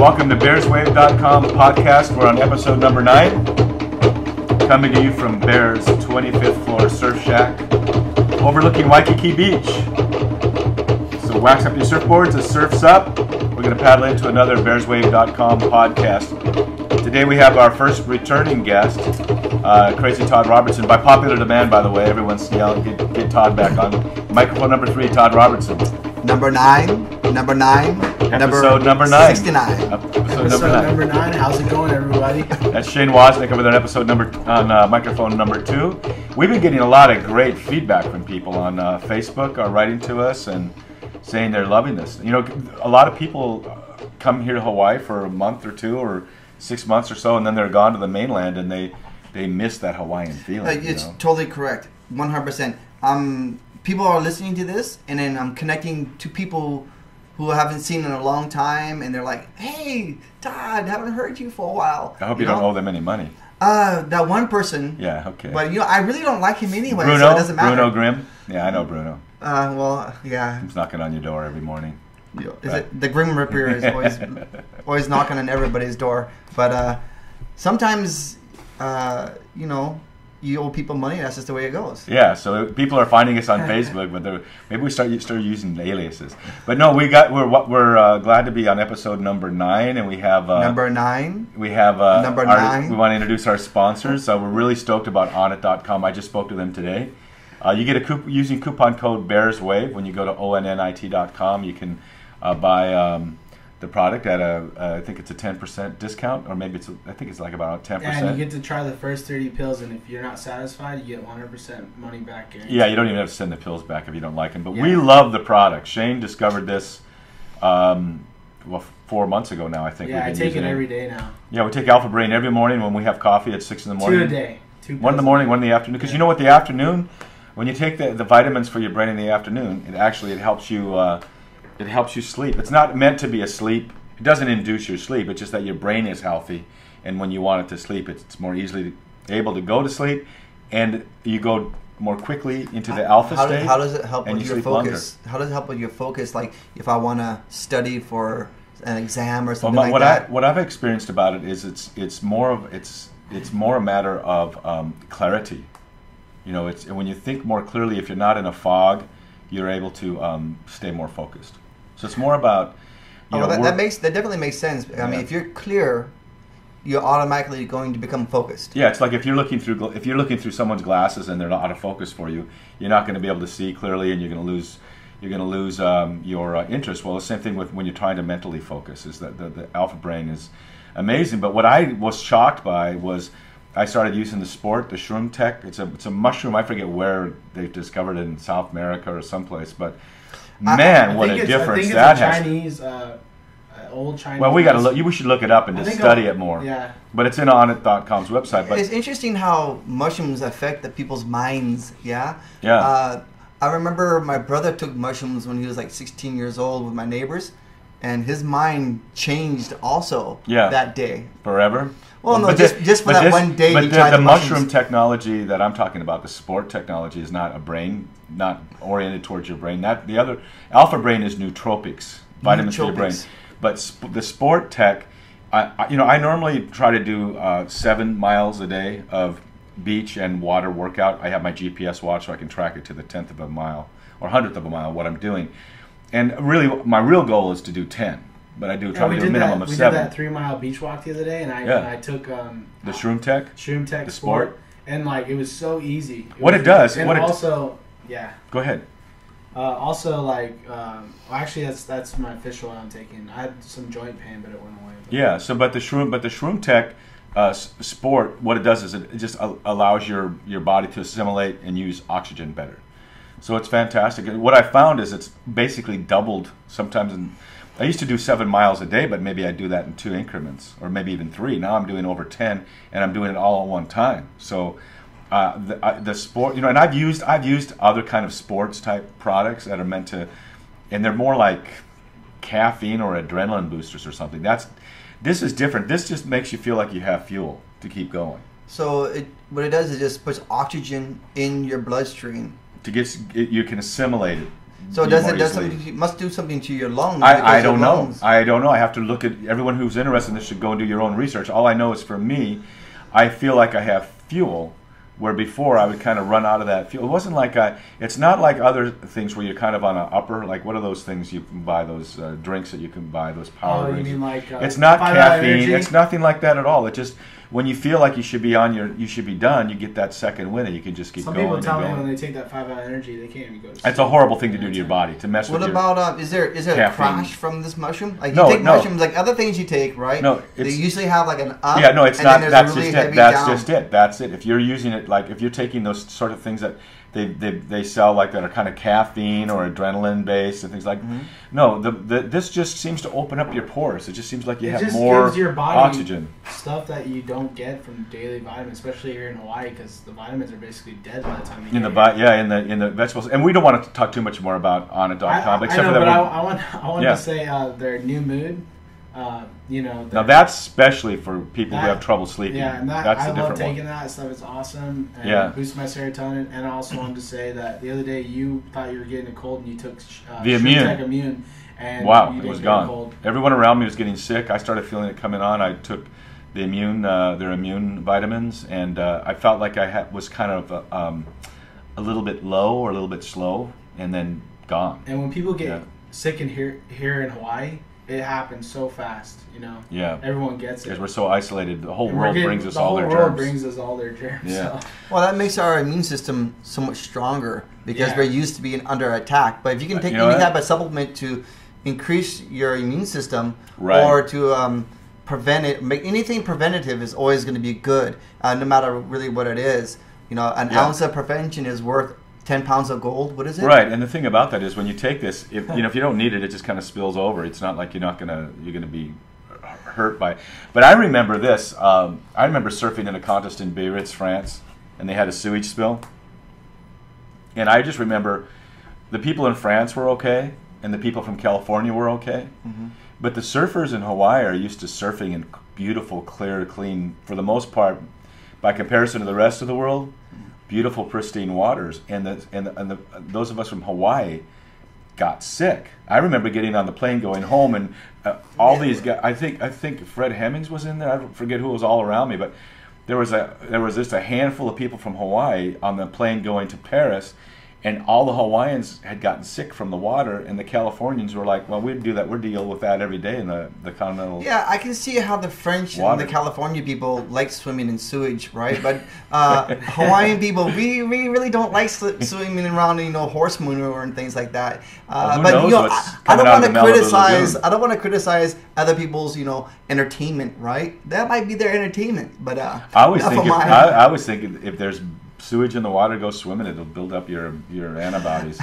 Welcome to BearsWave.com podcast. We're on episode number 9. Coming to you from Bears' 25th floor surf shack overlooking Waikiki Beach. So wax up your surfboards, the surf's up. We're going to paddle into another BearsWave.com podcast. Today we have our first returning guest, crazy Todd Robertson. By popular demand, by the way, everyone's yelling, get Todd back on. Microphone number 3, Todd Robertson. Number 9. Episode number 9. 69. Episode number 9. How's it going, everybody? That's Shane Woznick over there on microphone number 2. We've been getting a lot of great feedback from people on Facebook, are writing to us and saying they're loving this. You know, a lot of people come here to Hawaii for a month or two or 6 months or so, and then they're gone to the mainland and they miss that Hawaiian feeling. It's totally correct. 100%. People are listening to this, and then I'm connecting to people who I haven't seen in a long time, and they're like, "Hey, Todd, haven't heard you for a while." I hope you don't owe them any money. That one person. Yeah, okay. But I really don't like him anyway, Bruno, so it doesn't matter. Bruno Grimm? Yeah, I know Bruno. Well, yeah. He's knocking on your door every morning. Is it the Grim Reaper is always knocking on everybody's door, but sometimes you owe people money. That's just the way it goes. Yeah, so people are finding us on Facebook, but maybe we start using aliases. But no, we're glad to be on episode number 9, and we have number 9. We have number 9. We want to introduce our sponsors. So we're really stoked about Onnit.com. I just spoke to them today. You get using coupon code BearsWave when you go to onnit.com. You can buy the product at I think it's a 10% discount, or maybe I think it's like about 10%. Yeah, and you get to try the first 30 pills, and if you're not satisfied, you get 100% money back guarantee. Yeah, you don't even have to send the pills back if you don't like them. But we love the product. Shane discovered this 4 months ago now, I think. Yeah, I take it every day now. Yeah, we take Alpha Brain every morning when we have coffee at 6 in the morning. 2 a day. 2 1 in the morning, 1 in the afternoon. Because you know what, the afternoon, when you take the vitamins for your brain in the afternoon, it helps you. It helps you sleep. It's not meant to be a sleep. It doesn't induce your sleep. It's just that your brain is healthy, and when you want it to sleep, it's more easily able to go to sleep, and you go more quickly into the alpha state. How does it help with your focus? Longer. How does it help with your focus? Like if I want to study for an exam or something like that. What I've experienced about it is it's more a matter of clarity. You know, it's when you think more clearly. If you're not in a fog, you're able to stay more focused. So it's more about, that definitely makes sense. I mean, if you're clear, you're automatically going to become focused. Yeah, it's like if you're looking through someone's glasses and they're not out of focus for you, you're not going to be able to see clearly, and you're going to lose your interest. Well, the same thing with when you're trying to mentally focus. Is that the alpha brain is amazing. But what I was shocked by was I started using the Shroom Tech. It's a mushroom. I forget where they've discovered it, in South America or someplace, but. Man, what a difference that has. Chinese, old Chinese. Well, we got to look. We should look it up and just study it more. Yeah. But it's in Onnit.com's website. But it's interesting how mushrooms affect the people's minds. Yeah. Yeah. I remember my brother took mushrooms when he was like 16 years old with my neighbors, and his mind changed also that day. Forever. Well, no, just for that one day. But the mushroom technology that I'm talking about, the sport technology, is not not oriented towards your brain. The other alpha brain is nootropics, vitamins for your brain. But the sport tech, I normally try to do 7 miles a day of beach and water workout. I have my GPS watch so I can track it to the 10th of a mile or 100th of a mile what I'm doing. And really, my real goal is to do 10. But I try to do a minimum of 7. We did that 3-mile beach walk the other day, and I took the Shroom Tech. Shroom Tech the sport, and like it was so easy. It does. Yeah. Go ahead. Actually, that's my official one I'm taking. I had some joint pain, but it went away. Yeah. So, but the Shroom Tech sport, what it does is it just allows your body to assimilate and use oxygen better. So it's fantastic. What I found is it's basically doubled sometimes. I used to do 7 miles a day, but maybe I do that in 2 increments, or maybe even 3. Now I'm doing over 10, and I'm doing it all at one time. So the sport, and I've used other kind of sports type products that are meant to, and they're more like caffeine or adrenaline boosters or something. This is different. This just makes you feel like you have fuel to keep going. So what it does is just puts oxygen in your bloodstream. You can assimilate it. So be does more it does easily- something? Must do something to your lungs. I because don't your know. lungs- I don't know. I have to look at everyone who's interested in this should go and do your own research. All I know is for me, I feel like I have fuel, where before I would kind of run out of that fuel. It wasn't like it's not like other things where you're kind of on an upper, like what are those things you can buy, those drinks that you can buy, those power Oh, you drinks. mean like It's not 5 Hour caffeine. Energy? It's nothing like that at all. It just, when you feel like you should be you should be done, you get that second win and you can just keep Some going people and tell me going. when they take that 5 Hour Energy, they can't even go to sleep. It's a horrible thing to do to your body, to mess What with about is there a caffeine. crash from this mushroom? Like No, you take no. mushrooms, like other things you take, right? No, they it's- usually have like an up. Yeah, no, it's and not. Then there's That's a really just it. heavy That's down. just it. That's it. If you're using it, like if you're taking those sort of things that they sell, like that are kind of caffeine or adrenaline based and things like. Mm-hmm. No, this just seems to open up your pores. It just seems like you It have just more gives your body oxygen. stuff that you don't get from daily vitamins, especially here in Hawaii, because the vitamins are basically dead by the time you In the get here. in the vegetables, and we don't want to talk too much more about Onnit.com, I except know, for that. but one- I want Yeah. to say their new mood. Now their- that's especially for people who That- have trouble sleeping. Yeah, and that's I a love different taking one. that stuff. It's awesome. And Yeah. boosts my serotonin. And I also wanted to say that the other day you thought you were getting a cold and you took The Immune. Shrimp Tech Immune. And Wow, you it didn't was get a gone. cold. Everyone around me was getting sick. I started feeling it coming on. I took the their immune vitamins, and I felt like I was kind of a little bit low or a little bit slow, and then gone. And when people get Yeah. sick in here in Hawaii, it happens so fast. Yeah, Everyone gets it. because we're so isolated. The whole And we're world getting- brings us the all whole their world germs. brings us all their germs. Yeah. So. Well, that makes our immune system so much stronger because Yeah. we're used to being under attack. But if you can take You know any what? type of supplement to increase your immune system Right. or to prevent it, make anything preventative is always going to be good, no matter really what it is. An Yeah. ounce of prevention is worth 10 pounds of gold. What is it? Right, and the thing about that is when you take this, if you don't need it, it just kind of spills over. It's not like you're gonna be hurt by it. But I remember this. I remember surfing in a contest in Biarritz, France, and they had a sewage spill. And I just remember the people in France were okay, and the people from California were okay. Mm-hmm. But the surfers in Hawaii are used to surfing in beautiful, clear, clean, for the most part, by comparison to the rest of the world, beautiful, pristine waters. And those of us from Hawaii got sick. I remember getting on the plane going home, and all these guys. I think Fred Hemmings was in there. I forget who was all around me, but there was just a handful of people from Hawaii on the plane going to Paris. And all the Hawaiians had gotten sick from the water, and the Californians were like, well, we'd do that. We're dealing with that every day in the continental. Yeah, I can see how the French Water. and the California people like swimming in sewage, right? But Hawaiian people, we really don't like swimming around, horse manure and things like that. Well, who but knows what's I coming don't out want of to the Malibu criticize. Lagoon. I don't want to criticize other people's, entertainment, right? That might be their entertainment, but I always enough think of mine. I always think if there's sewage in the water, go swimming. It'll build up your antibodies.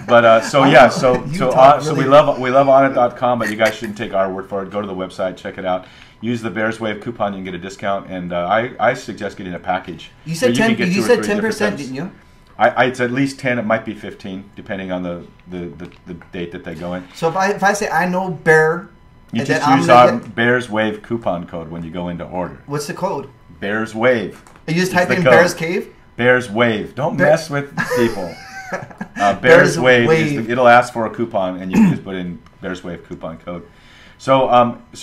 But so we love Onnit.com, but you guys shouldn't take our word for it. Go to the website, check it out. Use the Bears Wave coupon, you can get a discount, and I suggest getting a package. You said where 10. can get You 2 or said 3 different 10%, types. didn't you? It's at least 10. It might be 15, depending on the date that they go in. So if I say I know bear, You and just then I'm use gonna our get- Bears Wave coupon code when you go into order. what's the code? Bears Wave. You just It's type the in code. Bear's Cave. Bears Wave. Don't Bear- mess with people. Bears Bears Wave. Wave. It'll ask for a coupon, and you can just put in Bears Wave coupon code. So,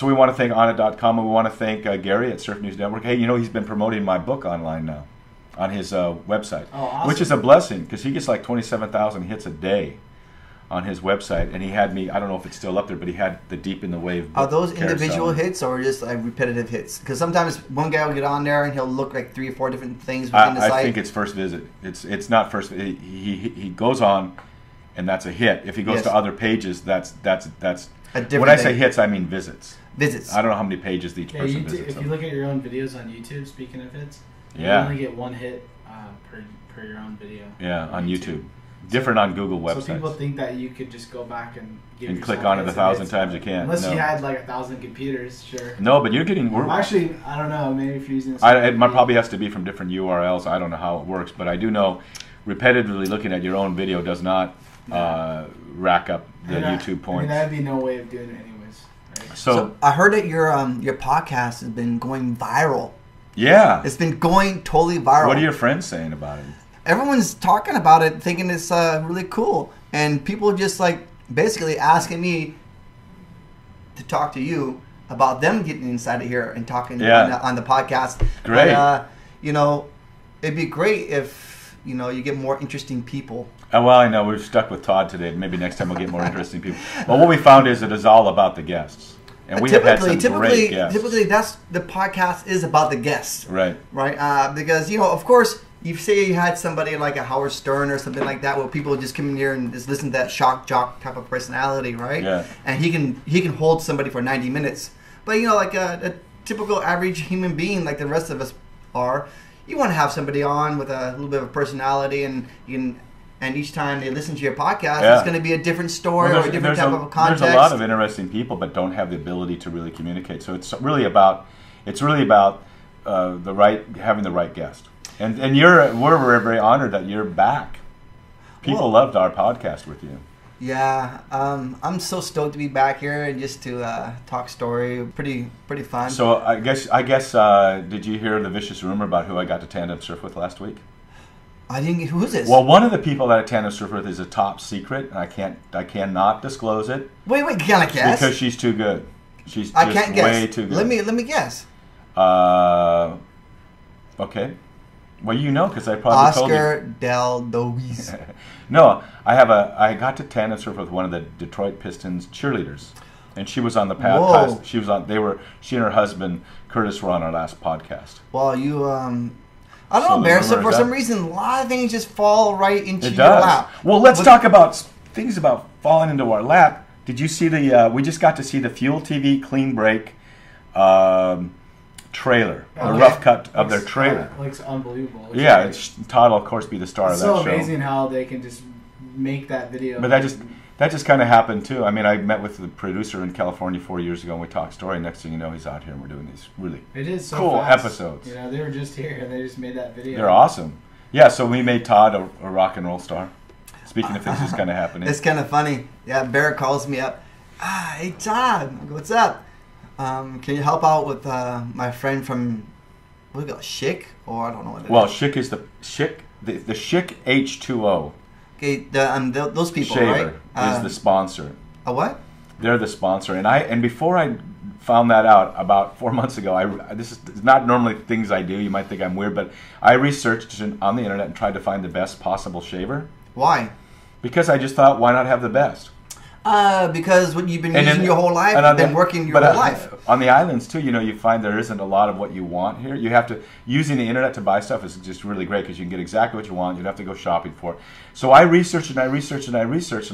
we want to thank Onnit.com, and we want to thank Gary at Surf News Network. Hey, he's been promoting my book online now on his website, Oh, awesome. which is a blessing because he gets like 27,000 hits a day on his website, and he had me. I don't know if it's still up there, but he had the Deep in the Wave. Are those carousel. individual hits or just like repetitive hits? Because sometimes one guy will get on there and he'll look like 3 or 4 different things within the I site. think it's first visit. It's not first. He goes on, and that's a hit. If he goes Yes. to other pages, that's a different when I say thing. hits, I mean visits. Visits. I don't know how many pages each Yeah, person visits. if you look at your own videos on YouTube, speaking of hits, Yeah. you only get 1 hit per your own video. Yeah, on YouTube. Different on Google websites. So people think that you could just go back and give And yourself click on it hits 1,000 hits. times you can't. Unless No. you had like 1,000 computers, sure. No, but you're getting. Well, actually, I don't know. Maybe if you're using this. It probably has to be from different URLs. I don't know how it works, but I do know repetitively looking at your own video does not rack up the YouTube points. I mean, that'd be no way of doing it anyways. Right? So I heard that your podcast has been going viral. yeah. It's been going totally viral. What are your friends saying about it? Everyone's talking about it, thinking it's really cool. and people just like basically asking me to talk to you about them getting inside of here and talking on the podcast. Great. But, you know, it'd be great if, you know, you get more interesting people. Well, I know we're stuck with Todd today. Maybe next time we'll get more interesting people. Well, what we found is it is all about the guests. And we have had some great guests. Typically, that's the podcast is about the guests. Right. Right? Because, you know, of course, you say you had somebody like a Howard Stern or something like that, where people just come in here and just listen to that shock jock type of personality, right? Yeah. And he can hold somebody for 90 minutes. But, you know, like a typical average human being like the rest of us are, you want to have somebody on with a little bit of personality, and each time they listen to your podcast, it's going to be a different story or a different type of context. There's a lot of interesting people, but don't have the ability to really communicate. So it's really about having the right guest. And we're very honored that you're back. People loved our podcast with you. Yeah, I'm so stoked to be back here and just to talk story. Pretty fun. So I guess did you hear the vicious rumor about who I got to tandem surf with last week? I didn't get, who is this? Well, one of the people that I tandem surf with is a top secret, and I cannot disclose it. Wait, can I guess? Because she's too good. She's I can't guess. Way too good. Let me guess. Okay. Well, you know, because I probably told you. Oscar Del Dovis. No, I got to tandem surf with one of the Detroit Pistons cheerleaders, and she was on the podcast. She and her husband Curtis were on our last podcast. Well, you I don't know, Bear. So for some reason, a lot of things just fall right into your lap. Well, let's talk about things about falling into our lap. Did you see we just got to see the Fuel TV Clean Break trailer, the rough cut of their trailer. Looks unbelievable. Yeah, Todd will of course be the star of that show. It's so amazing how they can just make that video. But that just kind of happened too. I mean, I met with the producer in California 4 years ago, and we talked story. Next thing you know, he's out here, and we're doing these really cool episodes. You know, they were just here, and they just made that video. They're awesome. Yeah, so we made Todd a rock and roll star. Speaking of things just kind of happening. It's kind of funny. Yeah, Bear calls me up. Hey, Todd. I go, what's up? Can you help out with my friend from, what do you call it, Schick? Or I don't know what it is. Well, Schick is the Schick H2O. Okay, those people, Shaver right? is the sponsor. A what? They're the sponsor. And before I found that out about 4 months ago, this is not normally things I do. You might think I'm weird, but I researched on the internet and tried to find the best possible shaver. Why? Because I just thought, why not have the best? Because what you've been using your whole life, you've been working your whole life. On the islands too, you know, you find there isn't a lot of what you want here. You have to, using the internet to buy stuff is just really great because you can get exactly what you want. You don't have to go shopping for it. So I researched and I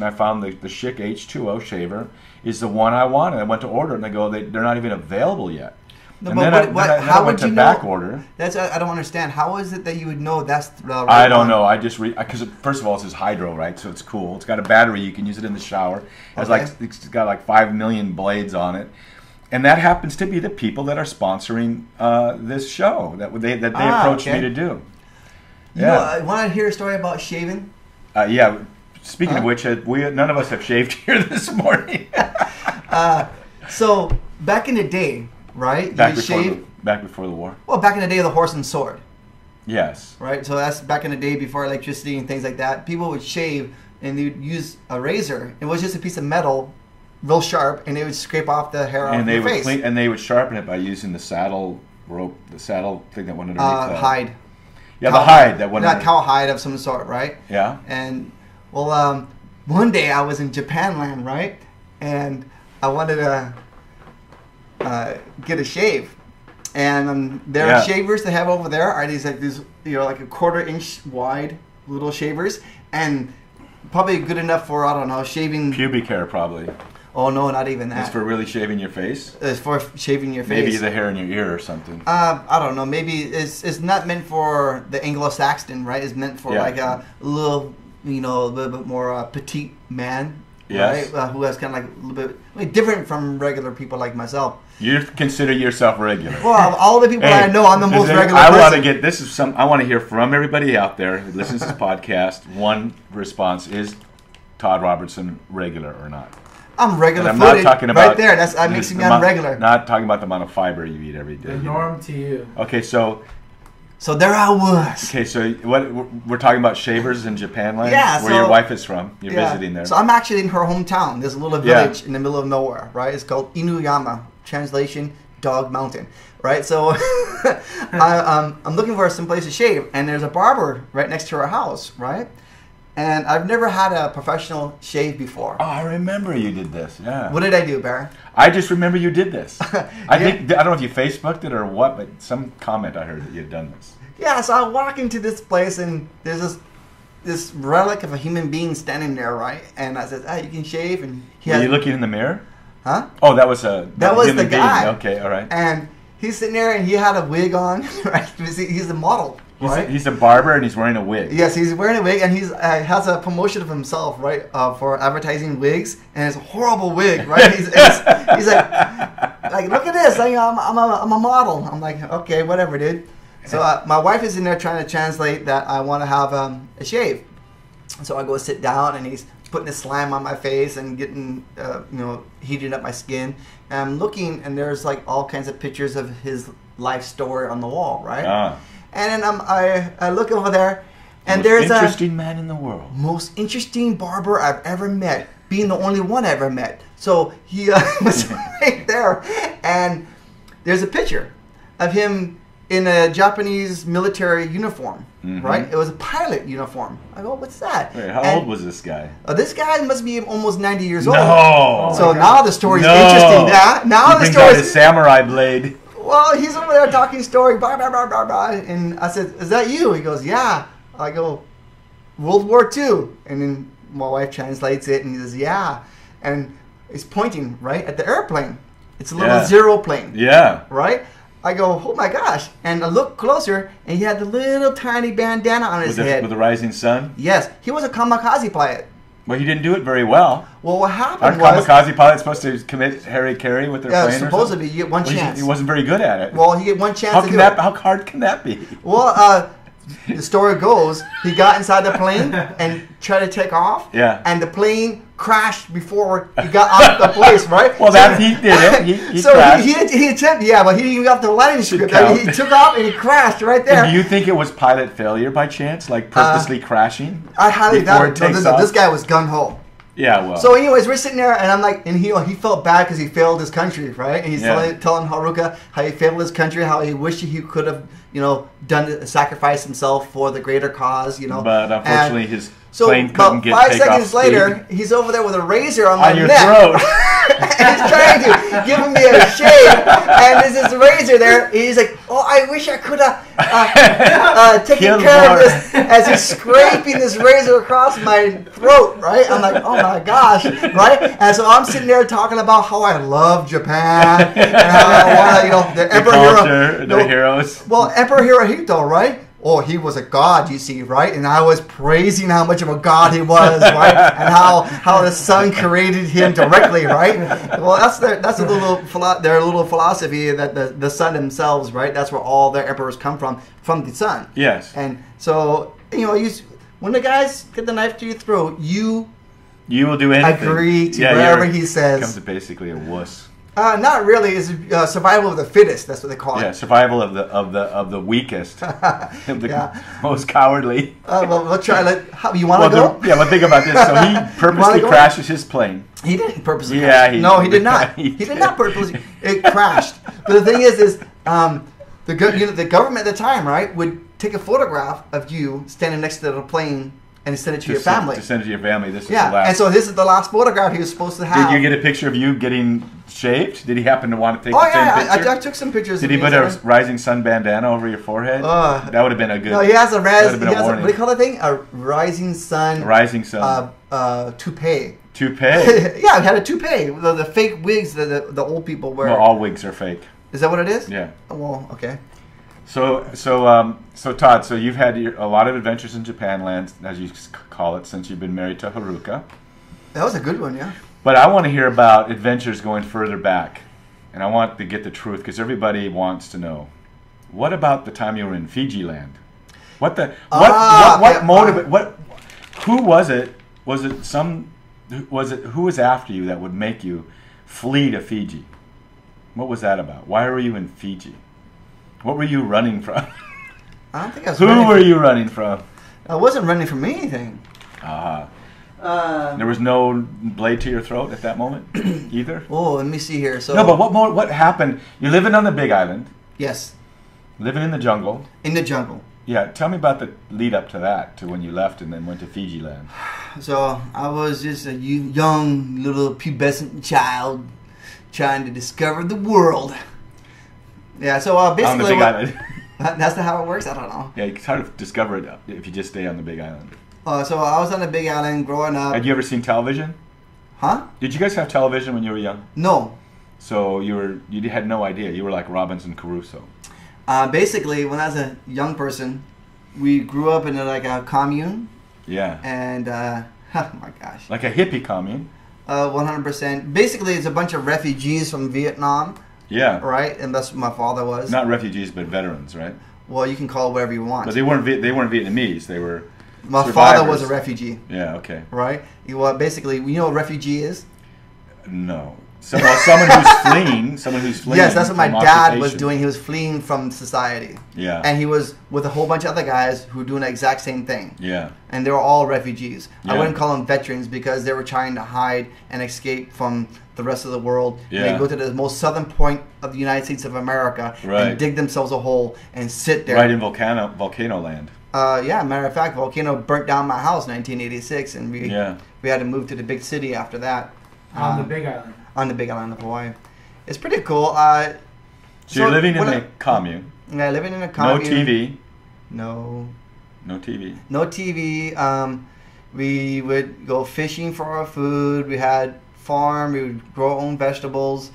found the Schick H2O shaver is the one I want, and I went to order it, and they go, they're not even available yet. No, and but how I went would to you back know? order. That's I don't understand. How is it that you would know that's the right I don't one? know. I just because first of all, it's hydro, right? So it's cool. It's got a battery. You can use it in the shower. It's got like 5 million blades on it, and that happens to be the people that are sponsoring this show that they approached me to do. You know, I want to hear a story about shaving. Yeah. Speaking of which, none of us have shaved here this morning. So back in the day. Right? Back before the war. Well, back in the day of the horse and sword. Yes. Right? So that's back in the day before electricity and things like that. People would shave and they would use a razor. It was just a piece of metal, real sharp, and they would scrape off the hair off your face. And they would sharpen it by using the saddle rope, the saddle thing that went underneath. Hide. Yeah, the hide that went underneath. Cow hide of some sort, right? Yeah. And, well, one day I was in Japan land, right? And I wanted to get a shave, and their shavers they have over there are these like like a 1/4 inch wide little shavers, and probably good enough for, I don't know, shaving pubic hair probably. Oh no, not even that. It's for really shaving your face. It's for shaving your face. Maybe the hair in your ear or something. I don't know. Maybe it's not meant for the Anglo-Saxon, right? It's meant for like a little, a little bit more petite man. Yes. Right? Who has kind of like a little bit different from regular people like myself. You consider yourself regular. Well, all the people I know, I'm the most regular I person. want to get I want to hear from everybody out there who listens to this podcast. One response is Todd Robertson regular or not? I'm regular. And I'm not talking about right there. That makes me unregular. Not talking about the amount of fiber you eat every day. The norm to you. Okay, so So there I was. Okay, so what we're talking about shavers in Japan land? Yeah, where so- your wife is from. You're Yeah. visiting there. So I'm actually in her hometown. There's a little Yeah. village in the middle of nowhere, right? It's called Inuyama. Translation: Dog Mountain, right? So I'm looking for some place to shave, and there's a barber right next to our house, right? And I've never had a professional shave before. Oh, I remember you did this. Yeah. What did I do, Barry? I just remember you did this. I Yeah. think I don't know if you Facebooked it or what, but some comment I heard that you had done this. Yeah, so I walk into this place, and there's this relic of a human being standing there, right? And I said, "Ah, you can shave." And he Were has, you looking in the mirror? huh? Oh, that was a That was human the guy. being. Okay, all right. And he's sitting there, and he had a wig on, right? He's a model, right? He's a barber and he's wearing a wig. Yes, he's wearing a wig, and he's has a promotion of himself, right, for advertising wigs, and it's a horrible wig, right? He's like, look at this, I'm a model. I'm like, okay, whatever, dude. So my wife is in there trying to translate that I want to have a shave. So I go sit down, and he's putting a slime on my face and getting, heating up my skin. And I'm looking, and there's like all kinds of pictures of his life story on the wall, right? Ah. And then I look over there, and Most there's interesting man in the world. most interesting barber I've ever met, being the only one I ever met. So he was right there, and there's a picture of him in a Japanese military uniform, right? It was a pilot uniform. I go, what's that? Wait, how old was this guy? This guy must be almost 90 years old. No. So now the story's No. interesting. Now He the brings out his story's... samurai blade. Well, he's over there talking story, blah, blah, blah, blah, blah. And I said, is that you? He goes, yeah. I go, World War II. And then my wife translates it, and he says, yeah. And he's pointing right at the airplane. It's a little zero plane, Yeah. right? I go, oh my gosh. And I look closer, and he had the little tiny bandana on his head. With the rising sun. Yes, he was a kamikaze pilot. Well, he didn't do it very well. Well, what happened Aren't was... kamikaze pilots supposed to commit Harry with their plane? supposedly, you get one chance. He wasn't very good at it. Well, he get one chance how to can do that? it. How hard can that be? Well, the story goes, he got inside the plane and tried to take off. Yeah. And the plane crashed before he got out of the place, right? Well, he did it. He so crashed. he attempted, yeah, but he didn't get off the landing Should strip. count. He took off and he crashed right there. And do you think it was pilot failure by chance, like purposely crashing? I highly before doubt it takes it. off? This guy was gung-ho. Yeah, well. So anyways, we're sitting there, and I'm like, and he felt bad because he failed his country, right? And he's telling Haruka how he failed his country, how he wished he could have, sacrificed himself for the greater cause, But unfortunately, his so plane couldn't about get 5 takeoff seconds speed. later, he's over there with a razor on my On your neck. throat. And he's trying to give me a shave, and there's this razor there. And he's like, "Oh, I wish I could have taken Killed care more. of this." As he's scraping this razor across my throat, right? I'm like, "Oh my gosh!" Right? And so I'm sitting there talking about how I love Japan and how I want to, the Emperor culture, Hiro, the heroes. Well, Emperor Hirohito, right? Oh, he was a god, you see, right? And I was praising how much of a god he was, right? And how the sun created him directly, right? Well, that's their little philosophy that the sun themselves, right? That's where all their emperors come from the sun. Yes. And so when the guys get the knife to your throat, you will do anything. agree to whatever he says. Comes to basically a wuss. Not really. It's survival of the fittest. That's what they call it. Yeah, survival of the weakest, of the Yeah. most cowardly. Well, we'll try. You want to go? But think about this. So he purposely go? crashes his plane. He didn't purposely. Yeah, crash. No, he did not. he He did not purposely. It crashed. But the thing is the government at the time, right, would take a photograph of you standing next to the plane and send it to your family. To send it to your family. This is the Yeah, last. and so this is the last photograph he was supposed to have. Did you get a picture of you getting shaved? Did he happen to want to take Oh the same yeah, picture? I took some pictures. Did of he me put a rising sun bandana over your forehead? That would have been a good. No, he has a that would've been a warning. what do you call that thing? A rising sun. Rising sun. Toupee. Toupee. Yeah, it had a toupee. The fake wigs that the old people wear. Well, all wigs are fake. Is that what it is? Yeah. Oh, well, okay. So Todd, so you've had a lot of adventures in Japan land, as you call it, since you've been married to Haruka. That was a good one, yeah. But I want to hear about adventures going further back, and I want to get the truth because everybody wants to know. What about the time you were in Fiji land? What motivated? Who was it? Who was after you that would make you flee to Fiji? What was that about? Why were you in Fiji? What were you running from? I don't think I was. Who were you running from? I wasn't running from anything. There was no blade to your throat at that moment, either. Oh, let me see here. So No, but what happened? You're living on the Big Island, yes, living in the jungle. in the jungle. Yeah, tell me about the lead up to that, to when you left and then went to Fiji land. So I was just a young little pubescent child trying to discover the world. Yeah. So On the basically, Big Island. that's not how it works. I don't know. Yeah, you can sort of discover it if you just stay on the Big Island. So I was on the Big Island growing up. Had you ever seen television? Huh? Did you guys have television when you were young? No. So you had no idea. You were like Robinson Crusoe. Basically, when I was a young person, we grew up in like a commune, Yeah. and oh my gosh, Like a hippie commune. 100%. Basically, it's a bunch of refugees from Vietnam, Yeah. right? And that's what my father was. Not refugees, but veterans, right? Well, you can call it whatever you want. But they weren't Vietnamese. They were My survivors. father was a refugee, Yeah. Okay. right? Well, basically, you know what a refugee is? No. Someone who's fleeing. Someone who's fleeing. Yes, that's what my from dad was occupation. doing. He was fleeing from society. Yeah. And he was with a whole bunch of other guys who were doing the exact same thing. Yeah. And they were all refugees. I Yeah. wouldn't call them veterans because they were trying to hide and escape from the rest of the world. Yeah. And they go to the most southern point of the United States of America Right. and dig themselves a hole and sit there. Right in volcano land. Yeah, matter of fact, volcano burnt down my house in 1986, and we had to move to the big city after that. On the Big Island. On the Big Island of Hawaii. It's pretty cool. So you're living in a commune. Yeah, living in a commune. No TV. No. No TV. No TV. We would go fishing for our food. We had farm. We would grow our own vegetables.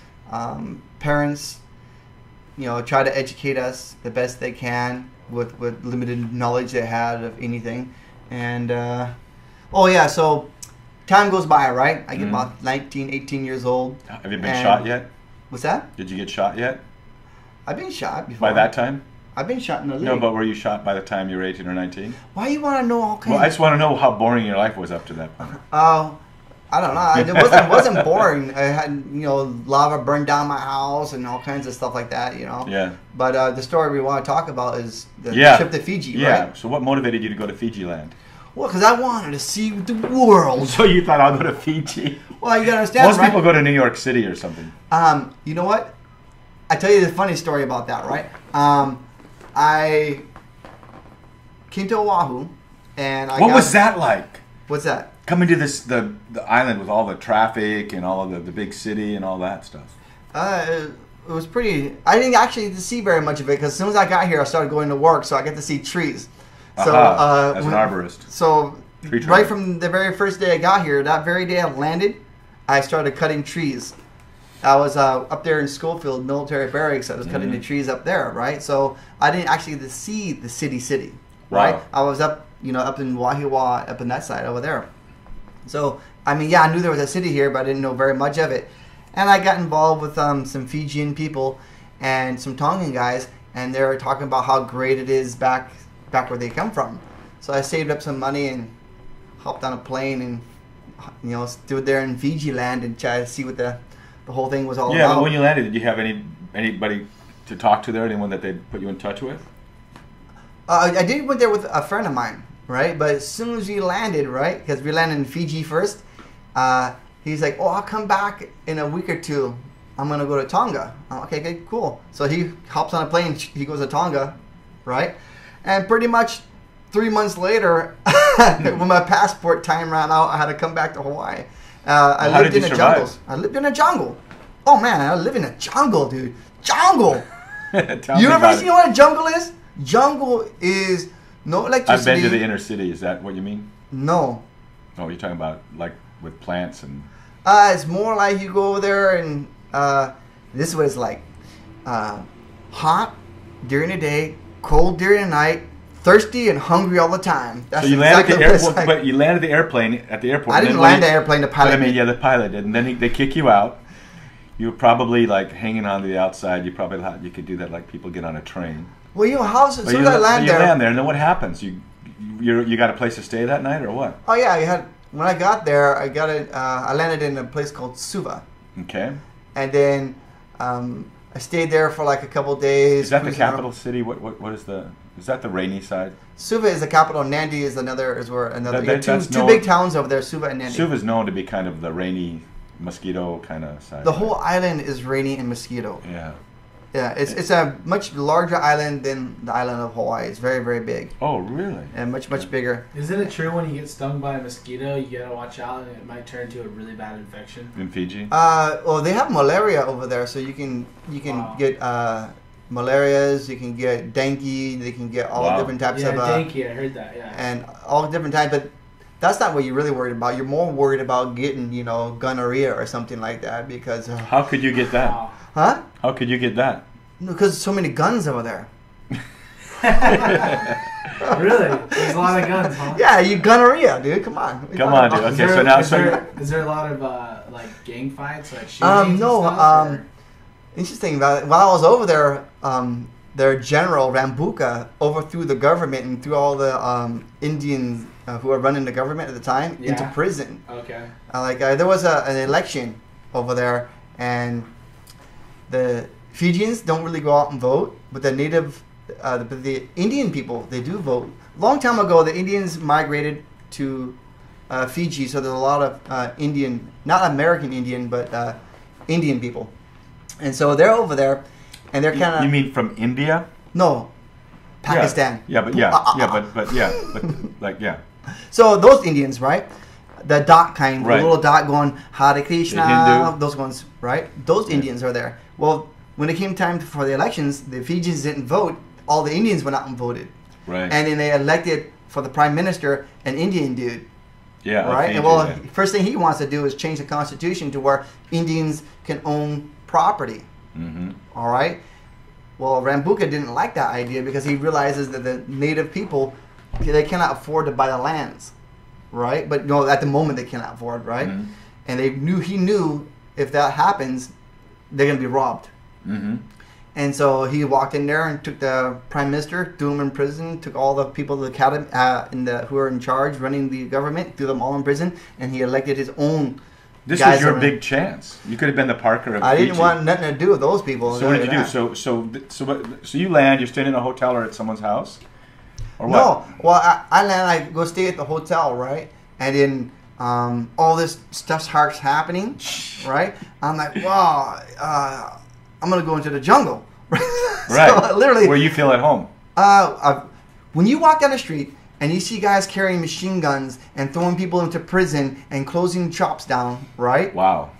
Parents, try to educate us the best they can with limited knowledge they had of anything. And so time goes by, right? I get about 19, 18 years old. Have you been shot yet? What's that? Did you get shot yet? I've been shot before. By that time? I've been shot in the leg. No, but were you shot by the time you were 18 or 19? Why you want to know all kinds? Well, I just want to know how boring your life was up to that point. I don't know. It wasn't boring. I had lava burned down my house and all kinds of stuff like that. Yeah. But the story we want to talk about is the trip to Fiji. Yeah. Right? So what motivated you to go to Fiji land? Well, because I wanted to see the world. So you thought I'll go to Fiji? Well, you gotta understand. Most people go to New York City or something. You know what? I tell you the funny story about that, right? I came to Oahu, and What was that like? What's that? Coming to the island with all the traffic and all of the big city and all that stuff. It was pretty. I didn't actually get to see very much of it because as soon as I got here, I started going to work, so I get to see trees. So as an arborist. So Tree right trimming. from the very first day I got here, that very day I landed, I started cutting trees. I was up there in Schofield Military Barracks. I was cutting the trees up there, right? So I didn't actually get to see the city, right? Wow. I was up in Wahiawa, up in that side over there. So, I knew there was a city here, but I didn't know very much of it. And I got involved with some Fijian people and some Tongan guys, and they were talking about how great it is back where they come from. So I saved up some money and hopped on a plane and, stood there in Fiji land and tried to see what the whole thing was all Yeah, about. but when you landed, did you have anybody to talk to there? Anyone that they'd put you in touch with? I did went there with a friend of mine, right? But as soon as we landed, right, because we landed in Fiji first, he's like, "Oh, I'll come back in a week or two. I'm gonna go to Tonga." I'm like, okay, cool. So he hops on a plane. He goes to Tonga, right? And pretty much 3 months later, when my passport time ran out, I had to come back to Hawaii. I lived in the jungles. I lived in a jungle. Oh man, I live in a jungle, dude. Jungle. You ever seen what a jungle is? Jungle is no electricity. I've been to the inner city. Is that what you mean? No. No, you're talking about like with plants and. It's more like you go over there and this is what it's like. Hot during the day, cold during the night, thirsty and hungry all the time. That's so you exactly landed what it's like. like. But you landed the airplane at the airport. I didn't land the airplane. The pilot. But the pilot did, and then they kick you out. You were probably like hanging on to the outside. You probably thought you could do that like people get on a train. Well, how as soon as I land you there. land there, and then what happens? You got a place to stay that night, or what? Oh yeah, when I got there, I landed in a place called Suva. Okay. And then I stayed there for like a couple days. Is that the cruising capital around. city? What is the? Is that the rainy side? Suva is the capital. Nandi is another. Is where another. That's two known- big towns over there. Suva and Nandi. Suva is known to be kind of the rainy, mosquito kind of side. The right? whole island is rainy and mosquito. Yeah. Yeah, it's a much larger island than the island of Hawaii. It's very, very big Oh, really? and much bigger. Isn't it true when you get stung by a mosquito, you gotta watch out and it might turn into a really bad infection? In Fiji? Well, they have malaria over there, so you can Wow. get malarias, you can get dengue, you can get all Wow. different types Yeah, of thank you. I heard that. Yeah. and all different types. But that's not what you're really worried about. You're more worried about getting gonorrhea or something like that because How could you get that? Wow. huh? How could you get that? No, because so many guns over there. Really? There's a lot of guns, huh? Yeah, you gonorrhea, dude. Come on. What are you Come talking on, about? dude. Okay, so now Is there a lot of like gang fights, like shootings? No, and stuff, or- interesting about it. While I was over there, their general Rambuka overthrew the government and threw all the Indians who were running the government at the time into Yeah. prison. Okay. There was an election over there, and the Fijians don't really go out and vote, but the native, the Indian people, they do vote. Long time ago, the Indians migrated to Fiji, so there's a lot of Indian, not American Indian, but Indian people. And so they're over there, and they're kind of... You mean from India? No, Pakistan. Yeah, but like yeah. So those Indians, right? The dot kind, Right. the little dot going Hare Krishna, Hindu. those ones, right? Those Indians are there. Well, when it came time for the elections, the Fijians didn't vote. All the Indians went out and voted. Right. And then they elected for the prime minister an Indian dude. Yeah. Right? Fiji, And well, yeah. first thing he wants to do is change the constitution to where Indians can own property. Mm-hmm. All right. Well, Rambuka didn't like that idea because he realizes that the native people, they cannot afford to buy the lands, right? But no, at the moment they cannot afford, right? Mhm. And he knew if that happens, they're gonna be robbed. Mm-hmm. And so he walked in there and took the prime minister, threw him in prison, took all the people of the academy, who were in charge, running the government, threw them all in prison, and he elected his own. This guys was your around. big chance. You could have been the Parker of I Fiji. didn't want nothing to do with those people. So what did you do? Yeah. So you land. You're staying in a hotel or at someone's house, or what? No, well, I land. I go stay at the hotel, right? And then all this stuff starts happening, right? I'm like, wow, I'm gonna go into the jungle, Right. So literally, Where you feel at home. when you walk down the street and you see guys carrying machine guns and throwing people into prison and closing shops down, right? Wow.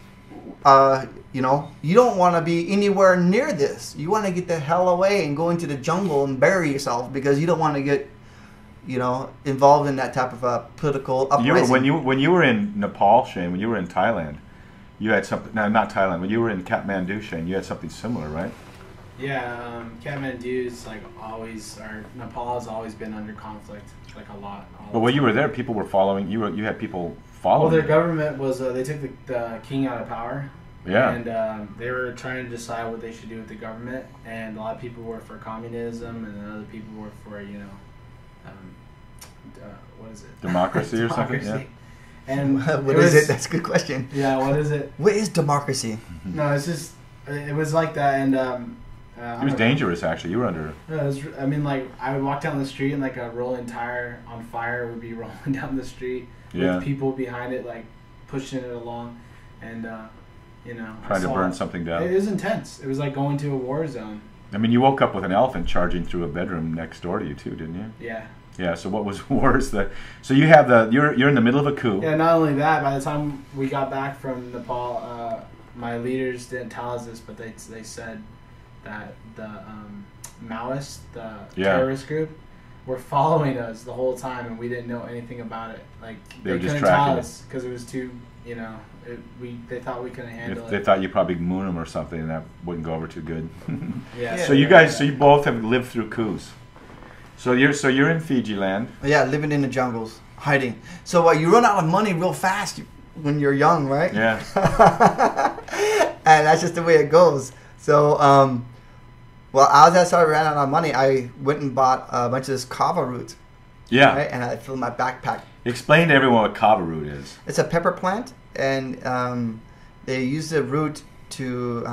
You don't want to be anywhere near this. You want to get the hell away and go into the jungle and bury yourself because you don't want to get, involved in that type of political uprising. When you were in Nepal, Shane, when you were in Thailand, you had something. No, not Thailand. When you were in Kathmandu, Shane, you had something similar, right? Yeah, Kathmandu's like always, or Nepal has always been under conflict, like a lot. But when you were there, people were following. You had people following. Well, their you. government was they took the king out of power. Yeah. And they were trying to decide what they should do with the government, and a lot of people were for communism, and then other people were for what is it? Democracy or something. Yeah. And What is it? That's a good question. Yeah, what is it? What is democracy? No, it's just it was like that, and It was dangerous, actually. You were under. I mean, like I would walk down the street and like a rolling tire on fire would be rolling down the street Yeah. with people behind it, like pushing it along, and Trying to burn something down. It was intense. It was like going to a war zone. I mean, you woke up with an elephant charging through a bedroom next door to you too, didn't you? Yeah. Yeah. So what was worse? So you have you're in the middle of a coup. Yeah. Not only that, by the time we got back from Nepal, my leaders didn't tell us this, but they said that the Maoists, the terrorist group, were following us the whole time, and we didn't know anything about it. Like They were just couldn't tracking tell it. us because it was too, they thought we couldn't handle They it. thought you probably moon them or something, and that wouldn't go over too good. Yeah. So you both have lived through coups. So you're in Fiji land. Yeah, living in the jungles, hiding. So you run out of money real fast when you're young, right? Yeah. And that's just the way it goes. So, as I started running out of money, I went and bought a bunch of this kava root. Yeah. Right? And I filled my backpack. Explain to everyone what kava root is. It's a pepper plant, and they use the root to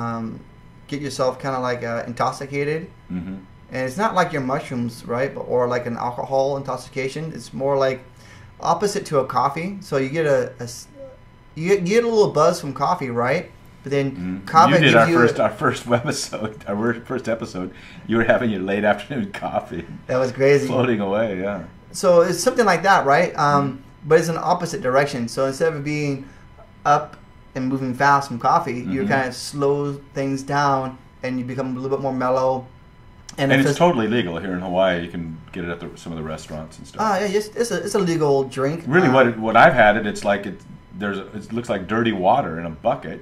get yourself kind of like intoxicated. Mm-hmm. And it's not like your mushrooms, right? Or like an alcohol intoxication. It's more like opposite to a coffee. So you get you get a little buzz from coffee, right? But then kava you did gives our first episode. You were having your late afternoon coffee. That was crazy. Floating away, yeah. So it's something like that, right? But it's an opposite direction. So instead of being up and moving fast from coffee, you kind of slow things down and you become a little bit more mellow. And it's totally legal here in Hawaii. You can get it at some of the restaurants and stuff. Yeah, it's a legal drink. Really, what I've had it looks like dirty water in a bucket.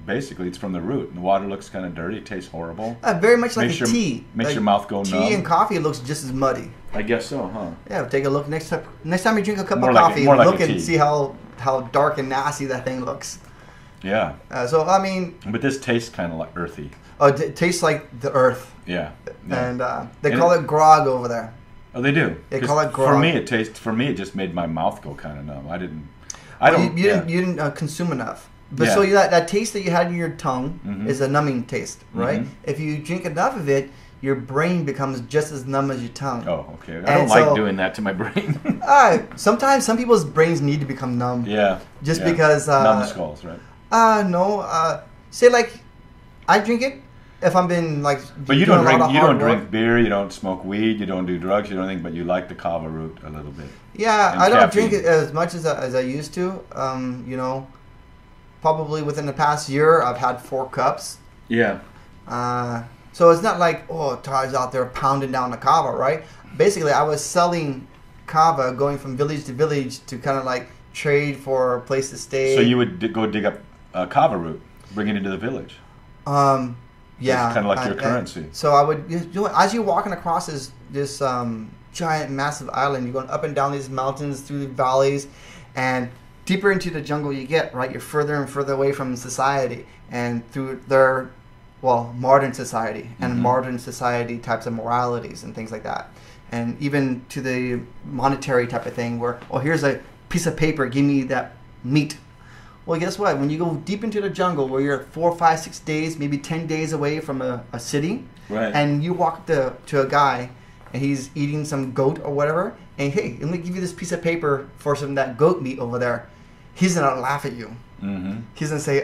Basically, it's from the root, and the water looks kind of dirty. It tastes horrible. Very much like tea. Makes your mouth go numb. Tea and coffee looks just as muddy. I guess so, huh? Yeah, take a look next time you drink a cup of coffee. Look and see how dark and nasty that thing looks. Yeah. So I mean. But this tastes kind of like earthy. Oh, it tastes like the earth. Yeah. And they call it grog over there. Oh, they do. They call it grog. For me, it just made my mouth go kind of numb. You didn't consume enough. But so that taste that you had in your tongue is a numbing taste, right? If you drink enough of it, your brain becomes just as numb as your tongue. Oh, okay. I don't like doing that to my brain. Sometimes some people's brains need to become numb. Yeah. Just because. Numbskulls, right? No. Say like, I drink it if I'm been like. But you don't drink beer. You don't smoke weed. You don't do drugs. You don't think. But you like the kava root a little bit. Yeah, I don't drink it as much as I used to. Probably within the past year, I've had 4 cups. Yeah. So it's not like, Todd's out there pounding down the kava, right? Basically, I was selling kava, going from village to village to kind of like trade for a place to stay. So you would go dig up kava root, bring it into the village. Yeah. It's kind of like your currency. So I would, as you're walking across this giant, massive island, you're going up and down these mountains, through the valleys, and deeper into the jungle you get, right? You're further and further away from society and through their, modern society and modern society types of moralities and things like that. And even to the monetary type of thing where, here's a piece of paper, give me that meat. Well, guess what? When you go deep into the jungle where you're 4, 5, 6 days, maybe 10 days away from a city, right, and you walk to a guy and he's eating some goat or whatever, and hey, let me give you this piece of paper for some of that goat meat over there. He's going to laugh at you. He's going to say,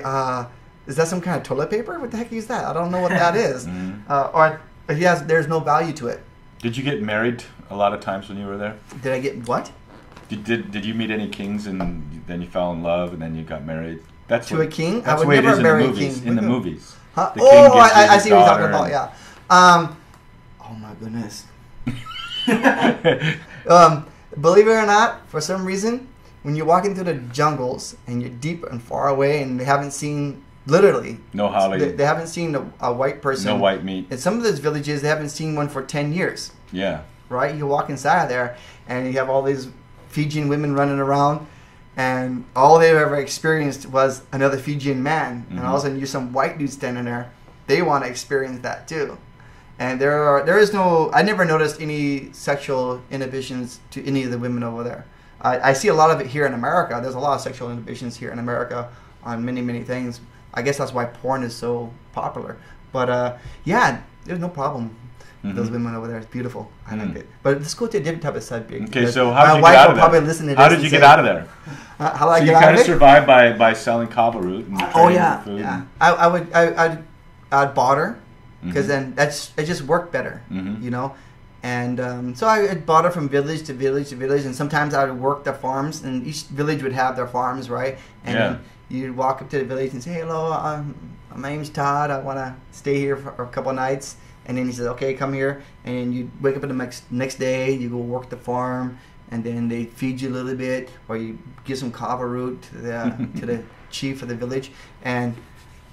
is that some kind of toilet paper? What the heck is that? I don't know what that is. Or there's no value to it. Did you get married a lot of times when you were there? Did I get what? Did you meet any kings and then you fell in love and then you got married? A king? That's I would the way never it is marry in the movies. In the movies. Huh? The king gets I see what you're talking about. Yeah. Oh my goodness. Believe it or not, for some reason, when you're walking through the jungles and you're deep and far away and they haven't seen, literally, no holly. They haven't seen a white person. No white meat. In some of those villages, they haven't seen one for 10 years. Yeah. Right? You walk inside there and you have all these Fijian women running around and all they've ever experienced was another Fijian man. And all of a sudden you're some white dude standing there. They want to experience that too. And I never noticed any sexual inhibitions to any of the women over there. I see a lot of it here in America. There's a lot of sexual inhibitions here in America on many, many things. I guess that's why porn is so popular. But there's no problem with those women over there. It's beautiful. I like it. But let's go to a different type of subject. Okay, so how did you get out of there? Probably listen to how did you get out of there? How did I get out of it? So you kind of survived by selling kava root and trading food. Yeah. I'd barter because then it just worked better, you know. And so I barter from village to village to village, and sometimes I would work the farms, and each village would have their farms, right? And then you'd walk up to the village and say, "Hello, my name's Todd. I want to stay here for a couple nights." And then he says, "Okay, come here." And you wake up the next day, you go work the farm, and then they feed you a little bit, or you give some kava root to the chief of the village. And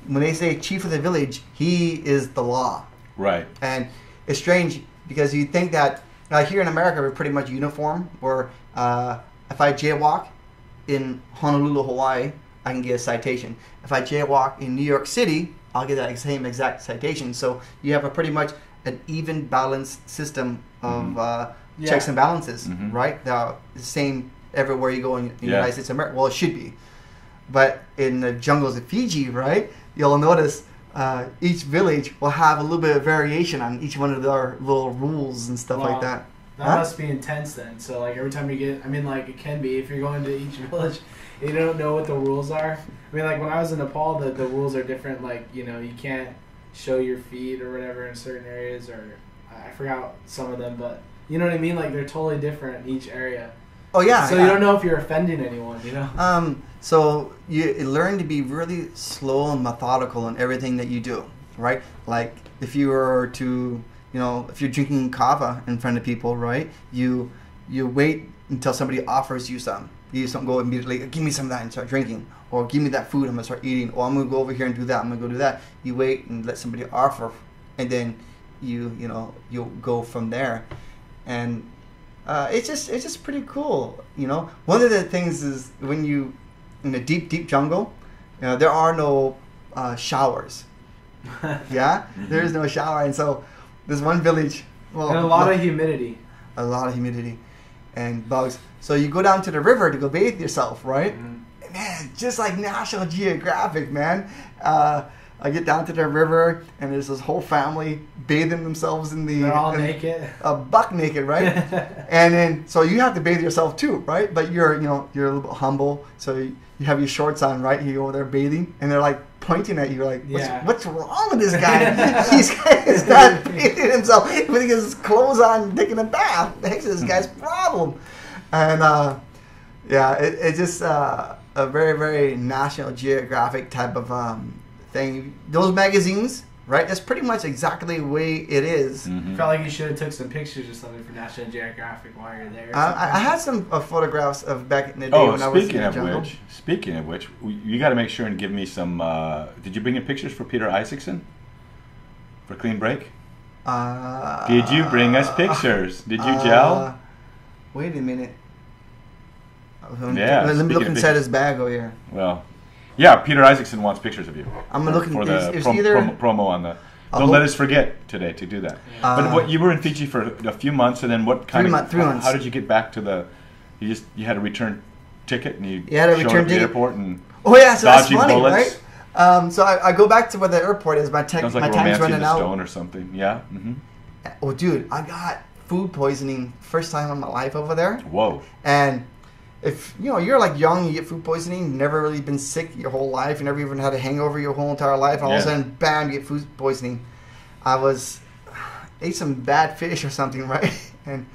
when they say chief of the village, he is the law. Right. And it's strange because you think that here in America we're pretty much uniform. Where if I jaywalk in Honolulu, Hawaii, I can get a citation. If I jaywalk in New York City, I'll get that same exact citation. So you have pretty much an even balanced system of checks and balances, right? The same everywhere you go in the United States of America. Well, it should be. But in the jungles of Fiji, right, you'll notice each village will have a little bit of variation on each one of their little rules and stuff like that. That must be intense then. So like every time you get, I mean like it can be if you're going to each village, you don't know what the rules are. I mean like when I was in Nepal, the rules are different. Like you can't show your feet or whatever in certain areas, or I forgot some of them, but you know what I mean. Like they're totally different in each area. Oh yeah. So you don't know if you're offending anyone, So you learn to be really slow and methodical in everything that you do, right? Like if you were to, if you're drinking kava in front of people, right? You wait until somebody offers you some. You just don't go immediately, give me some of that and start drinking. Or give me that food, I'm going to start eating. Or I'm going to go over here and do that, I'm going to go do that. You wait and let somebody offer, and then you'll go from there. And it's just pretty cool, One of the things is when you in the deep jungle, there are no showers. Yeah, there is no shower, and so there's one village. Well, and a lot of humidity. A lot of humidity, and bugs. So you go down to the river to go bathe yourself, right? Mm-hmm. Man, just like National Geographic, man. I get down to the river, and there's this whole family bathing themselves in the... They're all naked. Buck naked, right? And then, so you have to bathe yourself too, right? But you're a little bit humble, so you have your shorts on, right? You go over there bathing, and they're like pointing at you, like, what's wrong with this guy? He's not bathing himself with his clothes on, taking a bath. What the heck's this guy's problem? And it's just a very, very National Geographic type of thing. Those magazines, right? That's pretty much exactly the way it is. Mm-hmm. Felt like you should have took some pictures or something for National Geographic while you're there. I had some photographs of back in the day when I was in the jungle. Speaking of which, you got to make sure and give me some. Did you bring in pictures for Peter Isaacson for Clean Break? Did you bring us pictures? Did you gel? Wait a minute. Yeah. Let me look inside his bag over here. Well. Yeah, Peter Isaacson wants pictures of you. I'm looking for the promo on the. Don't let us forget today to do that. But you were in Fiji for a few months, and then what kind of 3 months? How did you get back to the? You had a return ticket, and you had a showed return up at the ticket. airport and so that's funny, bullets. right? So I go back to where the airport is. Sounds like my time's running out. Stone or something. Yeah. Mm-hmm. Oh, dude, I got food poisoning first time in my life over there. Whoa. And if you're like young, you get food poisoning, you've never really been sick your whole life, you never even had a hangover your whole entire life, and all of a sudden, bam, you get food poisoning. I ate some bad fish or something, right? And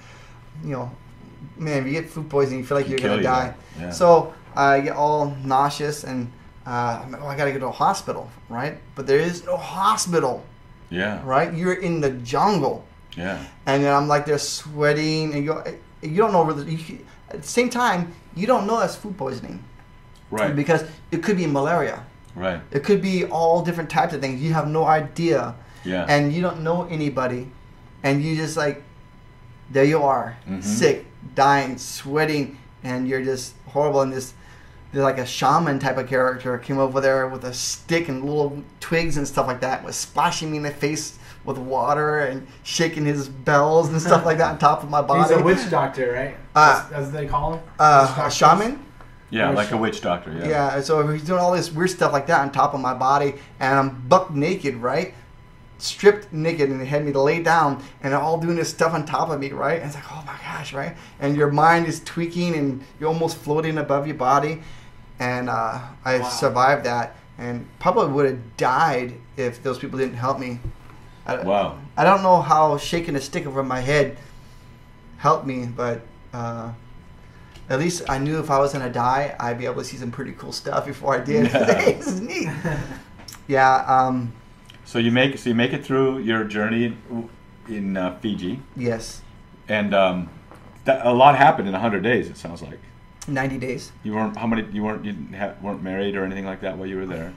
man, if you get food poisoning, you feel like you're gonna die. Yeah. So I get all nauseous, and I gotta go to a hospital, right? But there is no hospital. Yeah. Right? You're in the jungle. Yeah. And then I'm like there sweating, and you don't know whether at the same time, you don't know that's food poisoning. Right. Because it could be malaria. Right. It could be all different types of things. You have no idea. Yeah. And you don't know anybody. And you just there you are, sick, dying, sweating, and you're just horrible. And there's like a shaman type of character came over there with a stick and little twigs and stuff like that, was splashing me in the face with water and shaking his bells and stuff like that on top of my body. He's a witch doctor, right? That's what they call him? A shaman? Yeah, like a witch doctor, yeah. Yeah, so he's doing all this weird stuff like that on top of my body, and I'm buck naked, right? Stripped naked, and they had me to lay down, and they're all doing this stuff on top of me, right? And it's like, oh my gosh, right? And your mind is tweaking, and you're almost floating above your body. And I survived that, and probably would have died if those people didn't help me. I don't know how shaking a stick over my head helped me, but at least I knew if I was gonna die, I'd be able to see some pretty cool stuff before I did. Hey, this is neat. Yeah. So you make it through your journey in Fiji. Yes. And a lot happened in 100 days. It sounds like. 90 days. You weren't married or anything like that while you were there.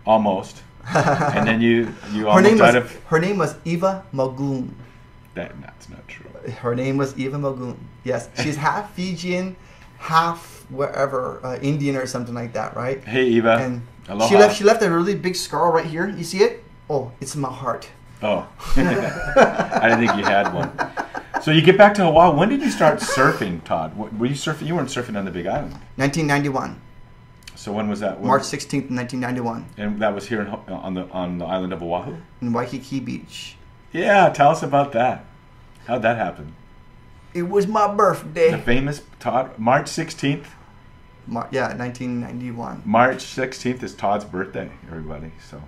Almost. And then you almost died of... Her name was Eva Magoon. That's not true. Her name was Eva Magoon. Yes. She's half Fijian, half wherever, Indian or something like that, right? Hey, Eva. And aloha. she left a really big scar right here. You see it? Oh, it's in my heart. Oh. I didn't think you had one. So you get back to Hawaii. When did you start surfing, Todd? Were you surfing? You weren't surfing on the Big Island. 1991. So when was that? March 16th, 1991. And that was here on the island of Oahu? In Waikiki Beach. Yeah, tell us about that. How'd that happen? It was my birthday. The famous Todd, March 16th? 1991. March 16th is Todd's birthday, everybody. So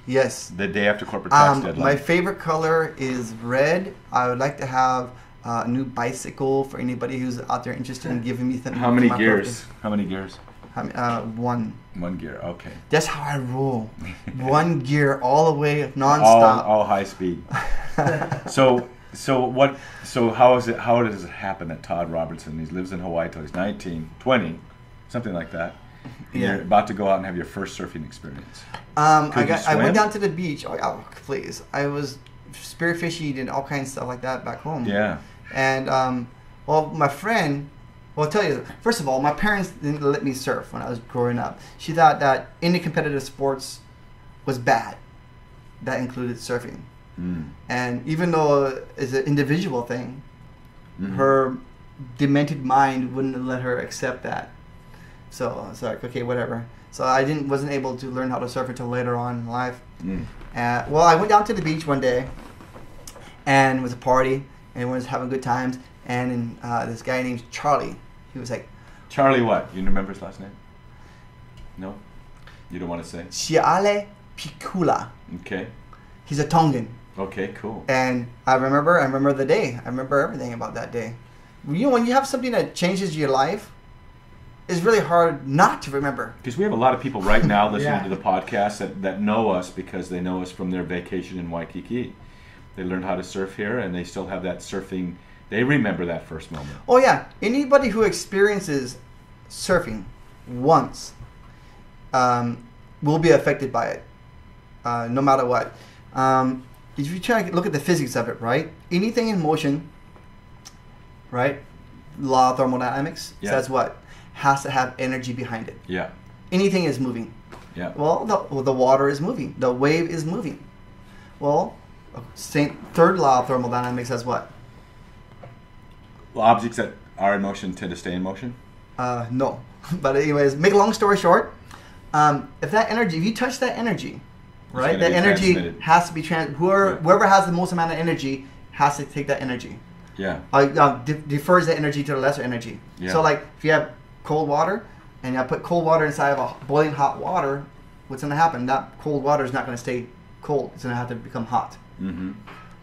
yes. The day after corporate tax deadline. My favorite color is red. I would like to have a new bicycle for anybody who's out there interested in giving me something. How many gears? How many gears? One. One gear, okay. That's how I roll. One gear all the way, nonstop. All high speed. So how does it happen that Todd Robertson, he lives in Hawaii till he's 19, 20, something like that. And you're about to go out and have your first surfing experience. I went down to the beach. Oh, please. I was spearfishing and all kinds of stuff like that back home. Yeah. And my friend. Well, I'll tell you, first of all, my parents didn't let me surf when I was growing up. She thought that any competitive sports was bad. That included surfing. Mm. And even though it's an individual thing, her demented mind wouldn't let her accept that. So I was like, okay, whatever. So I wasn't able to learn how to surf until later on in life. Mm. Well, I went down to the beach one day, and it was a party, and everyone was having good times. And this guy named Charlie, he was like... Charlie what? You remember his last name? No? You don't want to say? Siale Pikula. Okay. He's a Tongan. Okay, cool. And I remember the day. I remember everything about that day. You know, when you have something that changes your life, it's really hard not to remember. Because we have a lot of people right now listening to the podcast that know us because they know us from their vacation in Waikiki. They learned how to surf here, and they still have that surfing... They remember that first moment. Oh, yeah. Anybody who experiences surfing once will be affected by it, no matter what. If you try to look at the physics of it, right? Anything in motion, right? Law of thermodynamics says what? Has to have energy behind it. Yeah. Anything is moving. Yeah. Well, the water is moving. The wave is moving. Well, third law of thermodynamics says what? Objects that are in motion tend to stay in motion? No. But anyways, make a long story short, if you touch that energy, right, that energy has to be whoever has the most amount of energy has to take that energy. Yeah. Defers the energy to the lesser energy. Yeah. So like if you have cold water and you put cold water inside of a boiling hot water, what's going to happen? That cold water is not going to stay cold. It's going to have to become hot. Mm-hmm.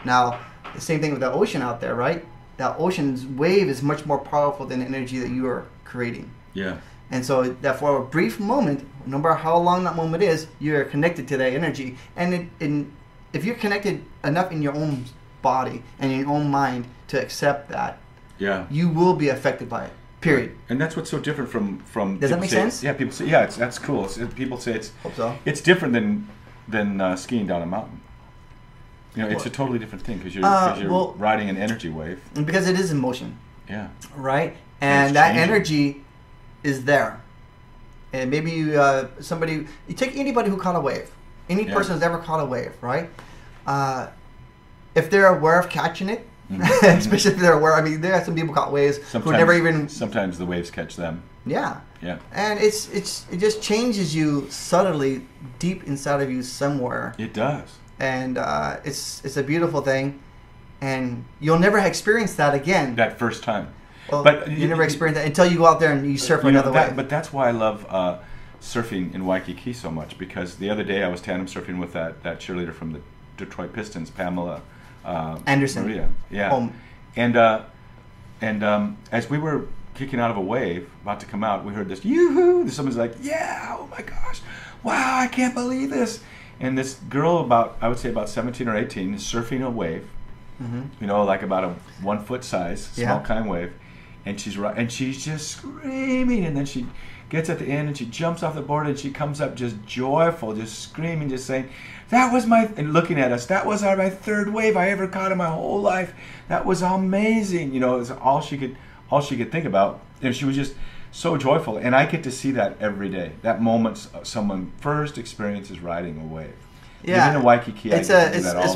Now, the same thing with the ocean out there, right? That ocean's wave is much more powerful than the energy that you are creating. Yeah. And so that for a brief moment, no matter how long that moment is, you're connected to that energy. And if you're connected enough in your own body and in your own mind to accept that, you will be affected by it. Period. And that's what's so different from Does that make sense? Yeah, people say, that's cool. People say Hope so. It's different than skiing down a mountain. You know, it's a totally different thing because you're riding an energy wave. Because it is in motion. Yeah. Right? And that energy is there. And maybe you take anybody who caught a wave. Any person who's ever caught a wave, right? If they're aware of catching it, especially if they're aware, I mean, there are some people caught waves who never even... Sometimes the waves catch them. Yeah. Yeah. And it just changes you subtly deep inside of you somewhere. It does. And it's a beautiful thing, and you'll never experience that again. That first time. Well, but you never experience that until you go out there and you surf another way. But that's why I love surfing in Waikiki so much, because the other day I was tandem surfing with that cheerleader from the Detroit Pistons, Pamela Anderson. Maria. Yeah. And as we were kicking out of a wave, about to come out, we heard this yoo-hoo. Someone's like, yeah, oh my gosh, wow, I can't believe this. And this girl, I would say about 17 or 18, is surfing a wave, you know, like about a 1 foot size, small kind wave, and she's just screaming, and then she gets at the end and she jumps off the board and she comes up just joyful, just screaming, just saying, and looking at us, that was my third wave I ever caught in my whole life. That was amazing. You know, it was all she could think about, and she was just so joyful, and I get to see that every day. That moment someone first experiences riding a wave. Yeah, living in Waikiki, it's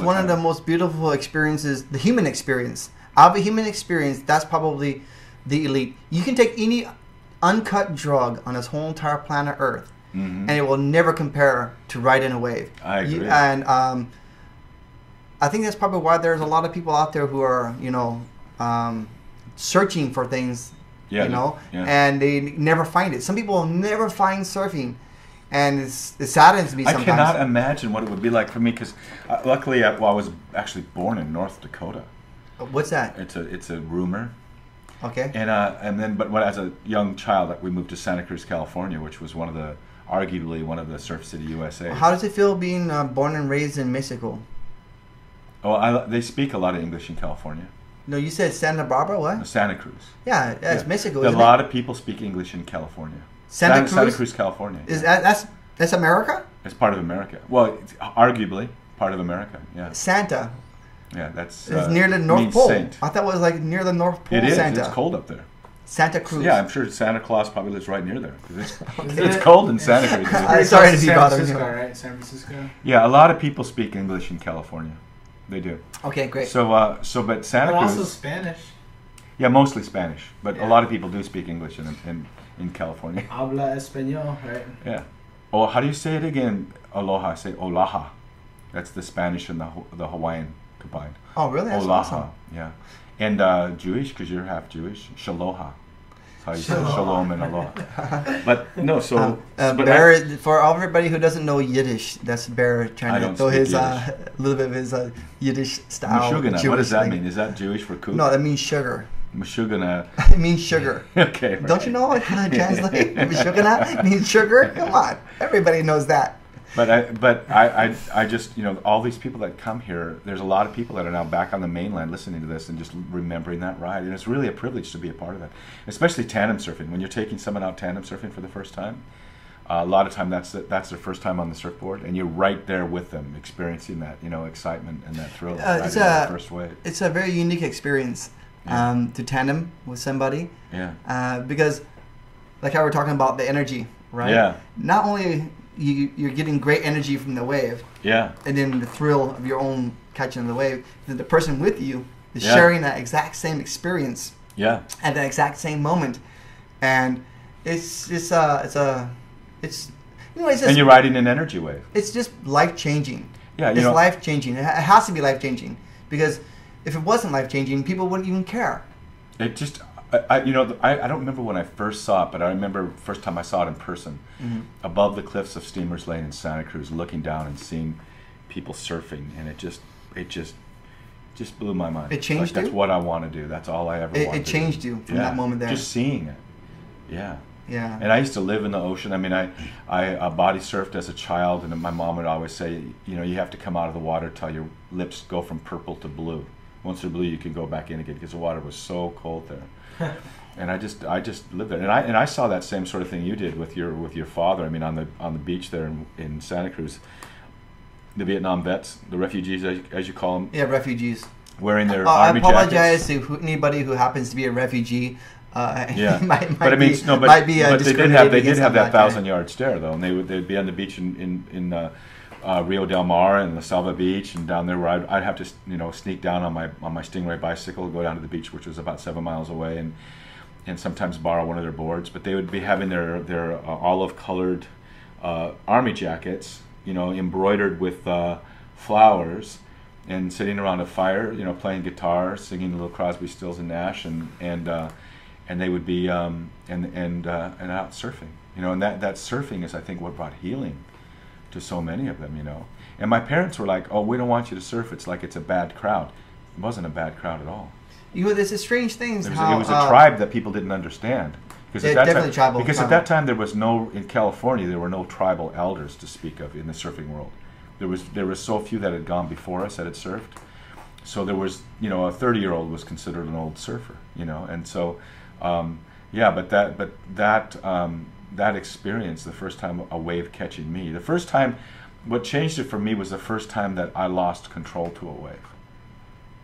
one of the most beautiful experiences, the human experience. Out of a human experience, that's probably the elite. You can take any uncut drug on this whole entire planet Earth, Mm-hmm. and it will never compare to riding a wave. I agree. And I think that's probably why there's a lot of people out there who are, searching for things, and they never find it. Some people will never find surfing, and it saddens me sometimes. I cannot imagine what it would be like for me because luckily I was actually born in North Dakota. What's that? It's a rumor. Okay. And then but when, as a young child, we moved to Santa Cruz, California, which was arguably one of the Surf City USA. How does it feel being born and raised in Mexico? Oh, they speak a lot of English in California. No, you said Santa Barbara, what? Santa Cruz. Yeah, it's Mexico, A isn't lot it? of people speak English in California. Santa Cruz, California. Is that's America? It's part of America. Well, it's arguably part of America, yeah. Santa. Yeah, that's... It's near the North Pole. Saint. I thought it was like near the North Pole, It is. Santa. It's cold up there. Santa Cruz. Yeah, I'm sure Santa Claus probably lives right near there. It's cold in Santa Cruz. I'm sorry to be bothering you. San Francisco, right? San Francisco. Yeah, a lot of people speak English in California. They do. Okay, great. So but Santa But Cruz... also Spanish. Yeah, mostly Spanish. But Yeah. a lot of people do speak English in California. Habla español, right? Yeah. Oh, how do you say it again? Aloha. I say olaha. That's the Spanish and the Hawaiian combined. Oh, really? That's Olaha. awesome. Yeah. And Jewish, because you're half Jewish. Shaloha. That's how you say shalom and aloha. But no, so... but Bear, for everybody who doesn't know Yiddish, that's Bear trying to throw his a little bit of his Yiddish style. Meshugana. What does that mean? Is that Jewish for kook? No, that means sugar. Meshugana. It means sugar. Okay. Don't you know how to translate? Meshugana means sugar? Come on. Everybody knows that. But I just, all these people that come here, there's a lot of people that are now back on the mainland listening to this and just remembering that ride. And it's really a privilege to be a part of that, especially tandem surfing. When you're taking someone out tandem surfing for the first time, a lot of time that's their first time on the surfboard, and you're right there with them, experiencing that, excitement and that thrill. It's the first wave. It's a very unique experience to tandem with somebody. Yeah. Because, like how we're talking about the energy, right? Yeah. Not only... You're getting great energy from the wave, and then the thrill of your own catching the wave. Then the person with you is sharing that exact same experience, at that exact same moment, and it's just it's just, and you're riding an energy wave. It's just life changing. Yeah, it's life changing. It has to be life changing because if it wasn't life changing, people wouldn't even care. It just. I don't remember when I first saw it, but I remember first time I saw it in person, above the cliffs of Steamers Lane in Santa Cruz, looking down and seeing people surfing, and it just blew my mind. It changed you? That's what I want to do. That's all I ever wanted to do. It changed you from that moment there. Just seeing it. Yeah. Yeah. And I used to live in the ocean. I mean, I body surfed as a child, and my mom would always say, you have to come out of the water till your lips go from purple to blue. Once they're blue, you can go back in again because the water was so cold there. And I just lived there, and I saw that same sort of thing you did with your father. I mean, on the beach there in Santa Cruz, the Vietnam vets, the refugees as you call them. Yeah, refugees. Wearing their army jackets. I apologize to anybody who happens to be a refugee. But I mean, they did have that 1,000-yard stare though, and they'd be on the beach in Rio Del Mar and La Selva Beach, and down there where I'd have to sneak down on my Stingray bicycle, go down to the beach, which was about 7 miles away, and sometimes borrow one of their boards. But they would be having their olive-colored army jackets, embroidered with flowers, and sitting around a fire, playing guitar, singing Little Crosby, Stills and Nash, and they would be and out surfing, and that surfing is, I think, what brought healing to so many of them, And my parents were like, "Oh, we don't want you to surf. It's like it's a bad crowd." It wasn't a bad crowd at all. There's a strange thing. It was a tribe that people didn't understand. Because at that time there was in California there were no tribal elders to speak of in the surfing world. There was so few that had gone before us that had surfed. So there was, a 30-year-old was considered an old surfer, and so that experience, the first time a wave catching me, the first time, what changed it for me was the first time that I lost control to a wave.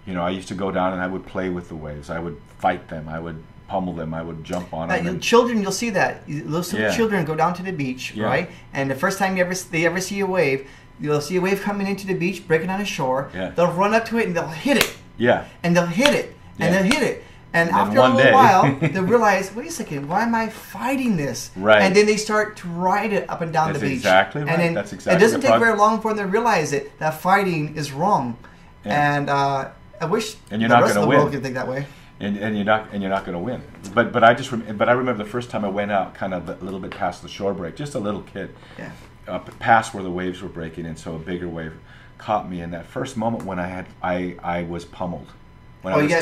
I used to go down and I would play with the waves. I would fight them. I would pummel them. I would jump on them. Children, you'll see that. Little children go down to the beach, right? And the first time they ever see a wave, you'll see a wave coming into the beach, breaking on the shore. Yeah. They'll run up to it and they'll hit it. Yeah. And they'll hit it. And they'll hit it. And after a little while, they realize, wait a second, why am I fighting this? Right. And then they start to ride it up and down the beach. Exactly right. And then That's exactly it doesn't take very long for them to realize it, that fighting is wrong. Yeah. And I wish and you're the not rest of the win. world could think that way. And you're not going to win. But I remember the first time I went out, kind of a little bit past the shore break, just a little kid, past where the waves were breaking, and so a bigger wave caught me. And that first moment when I was pummeled, when I was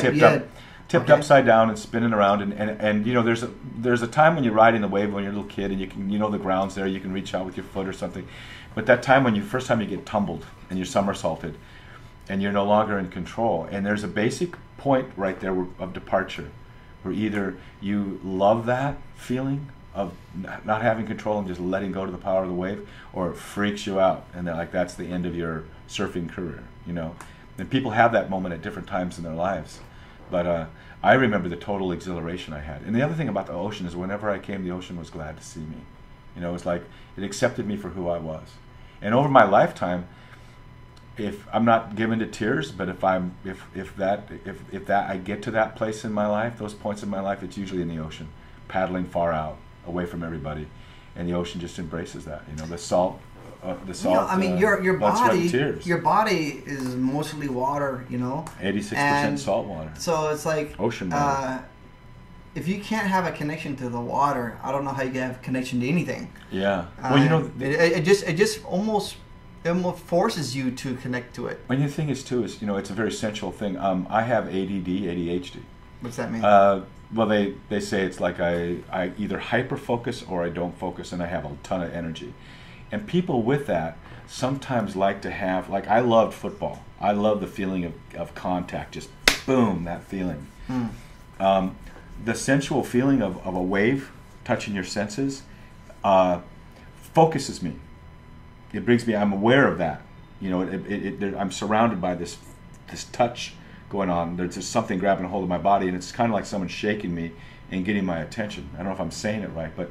tipped upside down and spinning around, and you know, there's a time when you're riding the wave when you're a little kid and the ground's there, you can reach out with your foot or something, but that time when first time you get tumbled and you're somersaulted and you're no longer in control, and there's a basic point right there of departure where either you love that feeling of not having control and just letting go to the power of the wave, or it freaks you out and that's the end of your surfing career, you know. And people have that moment at different times in their lives. But I remember the total exhilaration I had. And the other thing about the ocean is whenever I came, the ocean was glad to see me. You know, it was like it accepted me for who I was. And over my lifetime, if I'm not given to tears, but if I get to that place in my life, those points in my life, it's usually in the ocean, paddling far out, away from everybody, and the ocean just embraces that. You know, the salt. I mean, your body is mostly water, you know. 86% salt water. So it's like ocean water. If you can't have a connection to the water, I don't know how you can have a connection to anything. Yeah. Well, you know, it just almost forces you to connect to it. And the thing is, too, is, you know, it's a very sensual thing. I have ADD, ADHD. What's that mean? Well, they say it's like I either hyper focus or I don't focus, and I have a ton of energy. And people with that sometimes like to have, like, I loved football. I love the feeling of contact, just boom, that feeling. The sensual feeling of a wave touching your senses focuses me. It brings me, I'm aware of that. You know, I'm surrounded by this touch going on. There's just something grabbing a hold of my body, and it's kind of like someone shaking me and getting my attention. I don't know if I'm saying it right, but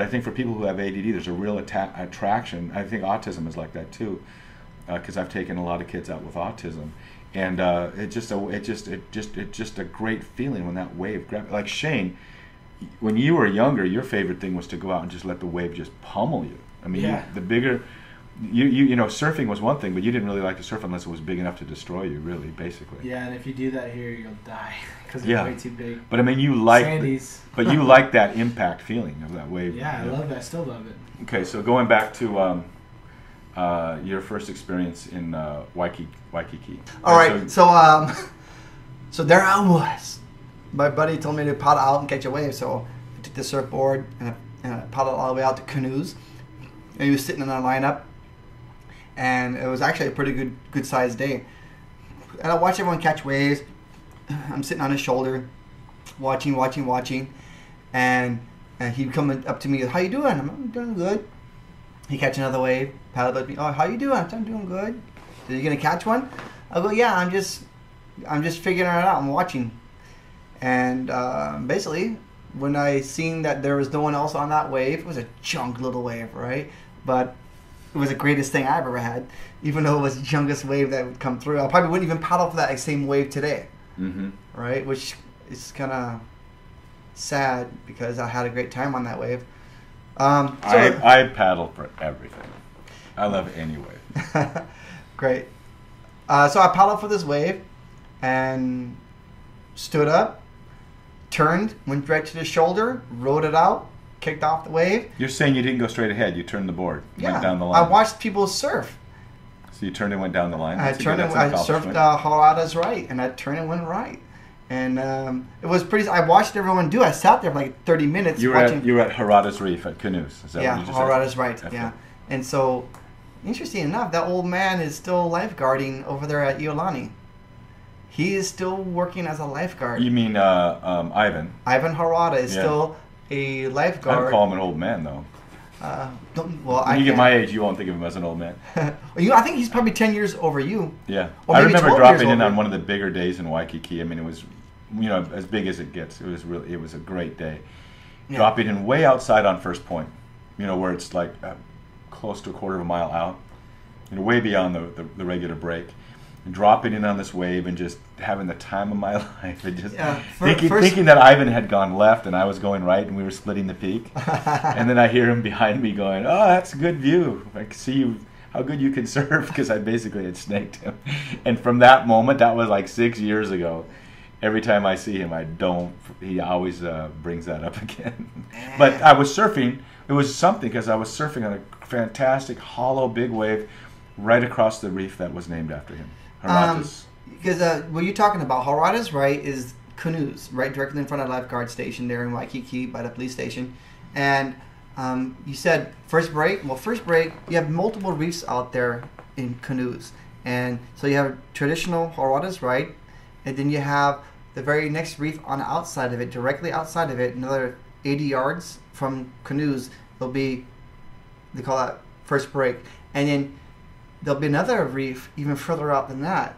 I think for people who have ADD, there's a real attraction. I think autism is like that too, because I've taken a lot of kids out with autism, and it's just a great feeling when that wave grabs. Like Shane, when you were younger, your favorite thing was to go out and just let the wave just pummel you. I mean, the bigger. You know, surfing was one thing, but you didn't really like to surf unless it was big enough to destroy you, really, basically. Yeah, and if you do that here, you'll die because it's way too big. But I mean, you like that impact feeling of that wave. Yeah, I love it. I still love it. Okay, so going back to your first experience in Waikiki. All right, so there I was. My buddy told me to paddle out and catch a wave, so I took the surfboard and I paddled all the way out to canoes. And he was sitting in our lineup. And it was actually a pretty good sized day. And I watched everyone catch waves. I'm sitting on his shoulder, watching. And he'd come up to me, how you doing? I'm doing good. He catch another wave, paddle up me. Oh, how you doing? I'm doing good. Are you gonna catch one? I go, yeah. I'm just figuring it out. I'm watching. And basically, when I seen that there was no one else on that wave, it was a junk little wave, right? But it was the greatest thing I've ever had, even though it was the youngest wave that would come through. I probably wouldn't even paddle for that same wave today, right? Which is kind of sad because I had a great time on that wave. I paddle for everything. I love any wave. Great. So I paddled for this wave and stood up, turned, went right to the shoulder, rode it out, kicked off the wave. You're saying you didn't go straight ahead. You turned the board. Went down the line. I watched people surf. So you turned and went down the line. I surfed Hawaii's right, and I turned and went right. And it was pretty. I watched everyone do. I sat there for like 30 minutes. You were at Harada's Reef at Canoes. Is that what you just said? Harada's right. Okay. Yeah. And so, interesting enough, that old man is still lifeguarding over there at Iolani. He is still working as a lifeguard. You mean Ivan? Ivan Harada is still a lifeguard. I don't call him an old man, though. When you get my age, you won't think of him as an old man. I think he's probably 10 years over you. Yeah. I remember dropping in on one of the bigger days in Waikiki. I mean, it was, as big as it gets. It was a great day. Yeah. Dropping in way outside on First Point, where it's like close to a quarter of a mile out, way beyond the regular break. dropping in on this wave and just having the time of my life, and just first, thinking that Ivan had gone left and I was going right, and we were splitting the peak. And then I hear him behind me going, "Oh, that's a good view. I can see you, how good you can surf," because I basically had snaked him. And from that moment, that was like 6 years ago, every time I see him, he always brings that up again. But I was surfing, it was something, because I was surfing on a fantastic hollow big wave right across the reef that was named after him. Because what you're talking about, Haradas, right, is canoes, right, directly in front of the lifeguard station there in Waikiki by the police station. And you said first break. Well, first break, you have multiple reefs out there in canoes. And so you have traditional Haradas, right? And then you have the very next reef on the outside of it, directly outside of it, another 80 yards from canoes, there'll be, they call that first break. And then there'll be another reef even further out than that.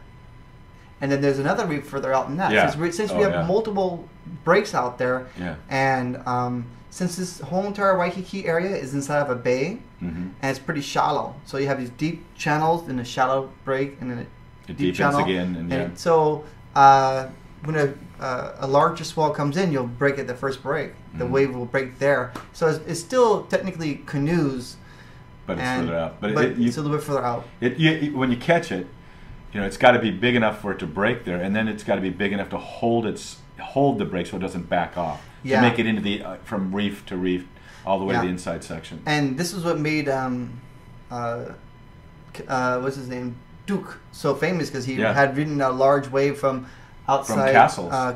And then there's another reef further out than that. Yeah. Since we have multiple breaks out there, and since this whole entire Waikiki area is inside of a bay, and it's pretty shallow, so you have these deep channels and a shallow break, and then a deep channel again. And so when a larger swell comes in, you'll break at the first break. The wave will break there. So it's still technically canoes, but it's further out. But it's a little bit further out. When you catch it, it's got to be big enough for it to break there, and then it's got to be big enough to hold the break so it doesn't back off. To make it into the from reef to reef all the way to the inside section. And this is what made what's his name, Duke, so famous, because he had ridden a large wave from outside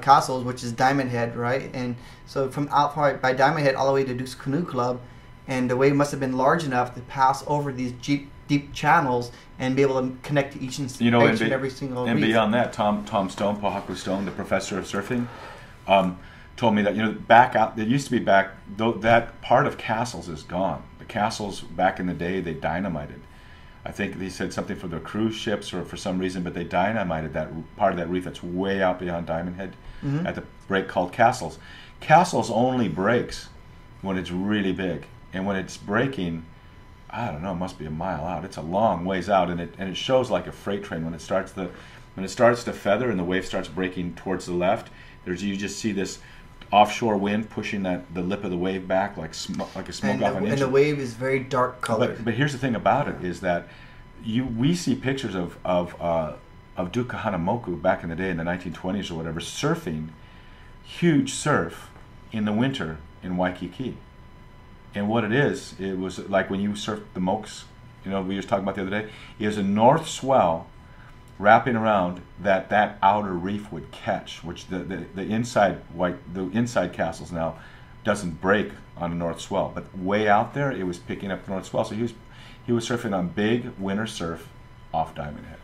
Castles, which is Diamond Head, right? And so from out by Diamond Head all the way to Duke's Canoe Club, and the wave must have been large enough to pass over these deep channels and be able to connect to each and every single reef. And beyond that, Tom Stone, Pohaku Stone, the professor of surfing, told me that back out, it used to be back, that part of Castles is gone. The Castles back in the day, they dynamited. I think they said something for the cruise ships or for some reason, but they dynamited that part of that reef that's way out beyond Diamond Head at the break called Castles. Castles only breaks when it's really big, and when it's breaking, I don't know, it must be a mile out. It's a long ways out, and it shows like a freight train when it starts to feather and the wave starts breaking towards the left. You just see this offshore wind pushing the lip of the wave back like a smoke off an engine. And the wave is very dark colored. But here's the thing about it is that we see pictures of Duke Kahanamoku back in the day in the 1920s or whatever, surfing huge surf in the winter in Waikiki. And what it was like when you surfed the Mokes, we were just talking about the other day, it was a north swell wrapping around that outer reef would catch, which the inside Castles now doesn't break on a north swell, but way out there it was picking up the north swell. So he was surfing on big winter surf off Diamond Head,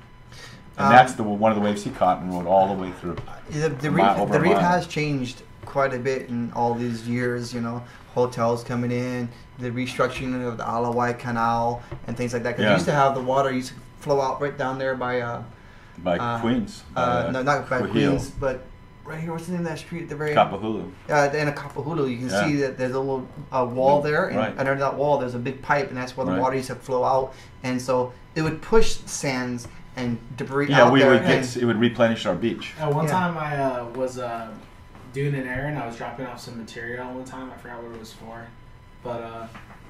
and that's one of the waves he caught and rode all the way through. The reef has changed quite a bit in all these years. Hotels coming in, the restructuring of the Alawai Canal and things like that. Because used to have the water used to flow out right down there by Queens. No, not by Queens, but right here. What's the name of that street at the very Kapahulu. In a Kapahulu, you can see that there's a little wall there, and under that wall there's a big pipe, and that's where the water used to flow out, and so it would push sands and debris out there. It would replenish our beach. One time I was doing an errand. I was dropping off some material one time. I forgot what it was for, but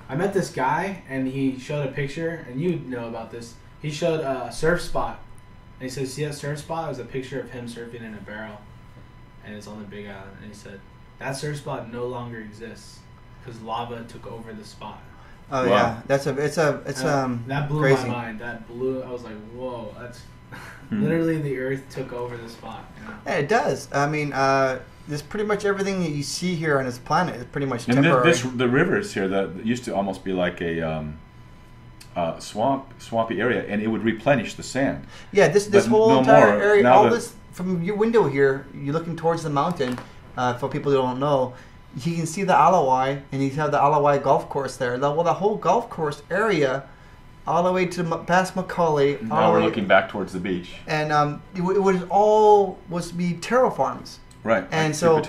I met this guy, and he showed a picture, and you know about this. He showed a surf spot, and he said, "See that surf spot?" It was a picture of him surfing in a barrel, and it's on the Big Island. And he said, "That surf spot no longer exists because lava took over the spot." Oh wow. Yeah, that blew crazy. my mind. That blew. I was like, "Whoa, that's literally the Earth took over the spot." Yeah, it does. I mean, there's pretty much everything that you see here on this planet is pretty much temporary. And the rivers here that used to almost be like a swampy area, and it would replenish the sand. Yeah, this whole entire area, all this from your window here, you're looking towards the mountain. For people who don't know, you can see the Alawai, and you have the Alawai golf course there. The whole golf course area, all the way to past Macaulay. Now we're looking back towards the beach. And it was to be taro farms. Right. And so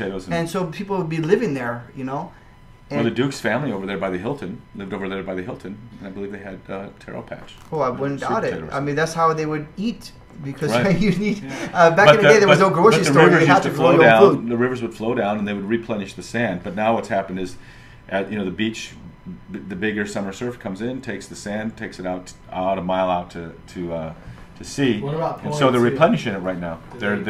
people would be living there, Well, the Duke's family over there by the Hilton lived over there by the Hilton, and I believe they had taro patch. Oh, I wouldn't doubt it. I mean, that's how they would eat. because Right. you need. Back in the day, there was no grocery store. You Rivers had used to to grow flow your own down. food. The rivers would flow down, and they would replenish the sand. But now what's happened is, the beach, the bigger summer surf comes in, takes the sand, takes it out a mile out to sea. What about and so they're pulling, too? replenishing it right now. Do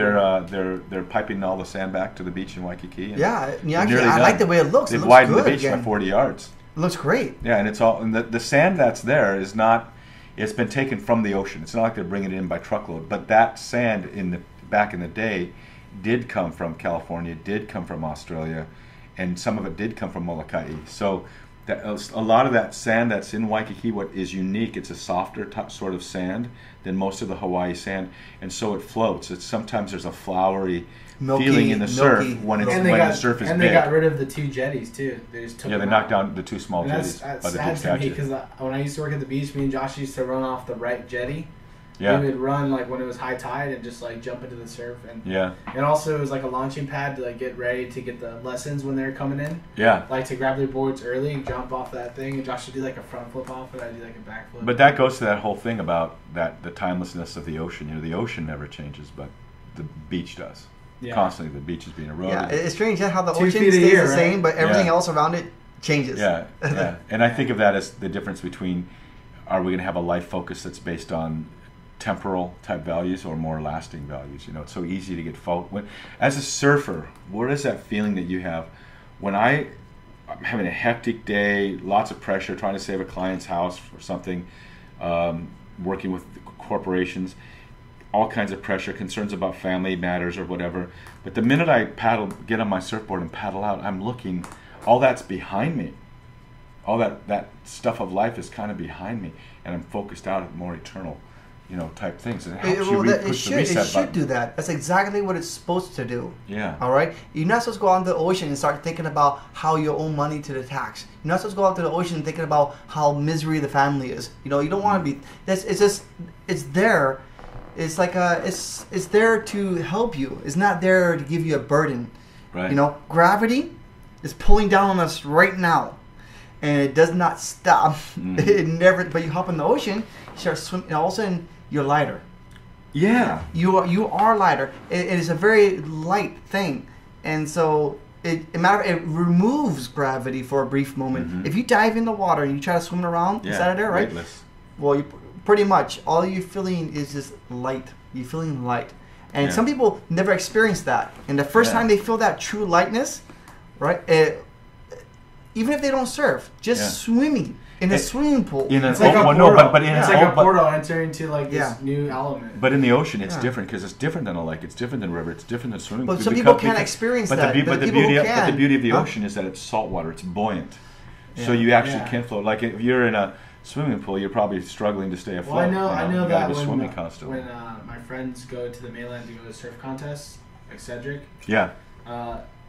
They're piping all the sand back to the beach in Waikiki. And Yeah, they're actually, nearly I like done. the way it looks. They've It looks widened good the beach again. by 40 yards. It looks great. Yeah, and it's all and the sand that's there is not. It's been taken from the ocean. It's not like they're bringing it in by truckload. But that sand back in the day did come from California, did come from Australia, and some of it did come from Molokai. So a lot of that sand that's in Waikiki, what is unique, it's a softer sort of sand than most of the Hawaii sand, and so it floats. Sometimes there's a flowery feeling in the surf when the surf is and big. they got rid of the 2 jetties too. They just took They them knocked out. down the 2 small And jetties that's by the sad big to me statue. because when I used to work at the beach, me and Josh used to run off the right jetty. Yeah, We would run like when it was high tide and just like jump into the surf, and yeah, and also it was like a launching pad to like get ready to get the lessons when they were coming in, yeah. like to grab their boards early and jump off that thing. And Josh would do like a front flip off, and I'd do like a back flip. But that goes to that whole thing about the timelessness of the ocean. The ocean never changes, but the beach does. Yeah. Constantly, the beach is being eroded. Yeah, it's strange how the 2 ocean feet a stays year, the same, right? but everything Yeah. else around it changes. Yeah, yeah. And I think of that as the difference between, are we going to have a life focus that's based on temporal type values or more lasting values? It's so easy to get as a surfer, what is that feeling that you have when I'm having a hectic day, lots of pressure, trying to save a client's house or something, working with corporations, all kinds of pressure, concerns about family matters or whatever. But the minute I get on my surfboard and paddle out, I'm looking, all that's behind me. All that stuff of life is kind of behind me, and I'm focused out at more eternal, type things. And it helps you push the reset It should button. do that. That's exactly what it's supposed to do. Yeah. All right. You're not supposed to go out into the ocean and start thinking about how you owe money to the tax. You're not supposed to go out to the ocean and thinking about how misery the family is. You don't want to be. It's there. It's like it's there to help you. It's not there to give you a burden. Right. Gravity is pulling down on us right now, and it does not stop. Mm. It never. But you hop in the ocean, you start swimming, and all of a sudden you're lighter. Yeah. You are lighter. It is a very light thing, and so it removes gravity for a brief moment. Mhm. If you dive in the water and you try to swim around inside of there, right? Weightless. Well, you pretty much all you're feeling is just light. You're feeling light, and Yeah. some people never experience that. And the first Yeah. time they feel that true lightness, right? Even if they don't surf, just Yeah. swimming in a swimming pool. In an It's like a open, no, portal. but in It's an like a open, portal entering into like this Yeah. new element. but in the ocean, it's Yeah. different because it's different than a lake. It's different than a river. It's different than swimming. But some Because- people can't because- experience but that. The, but, the people beauty who of, but the can. beauty of the Huh? ocean is that it's salt water. It's buoyant. So Yeah. you actually Yeah. can float. Like if you're in a swimming pool, you're probably struggling to stay afloat. Well, I know you gotta that be when swimming constantly. my friends go to the mainland to go to surf contests, like Cedric, Yeah,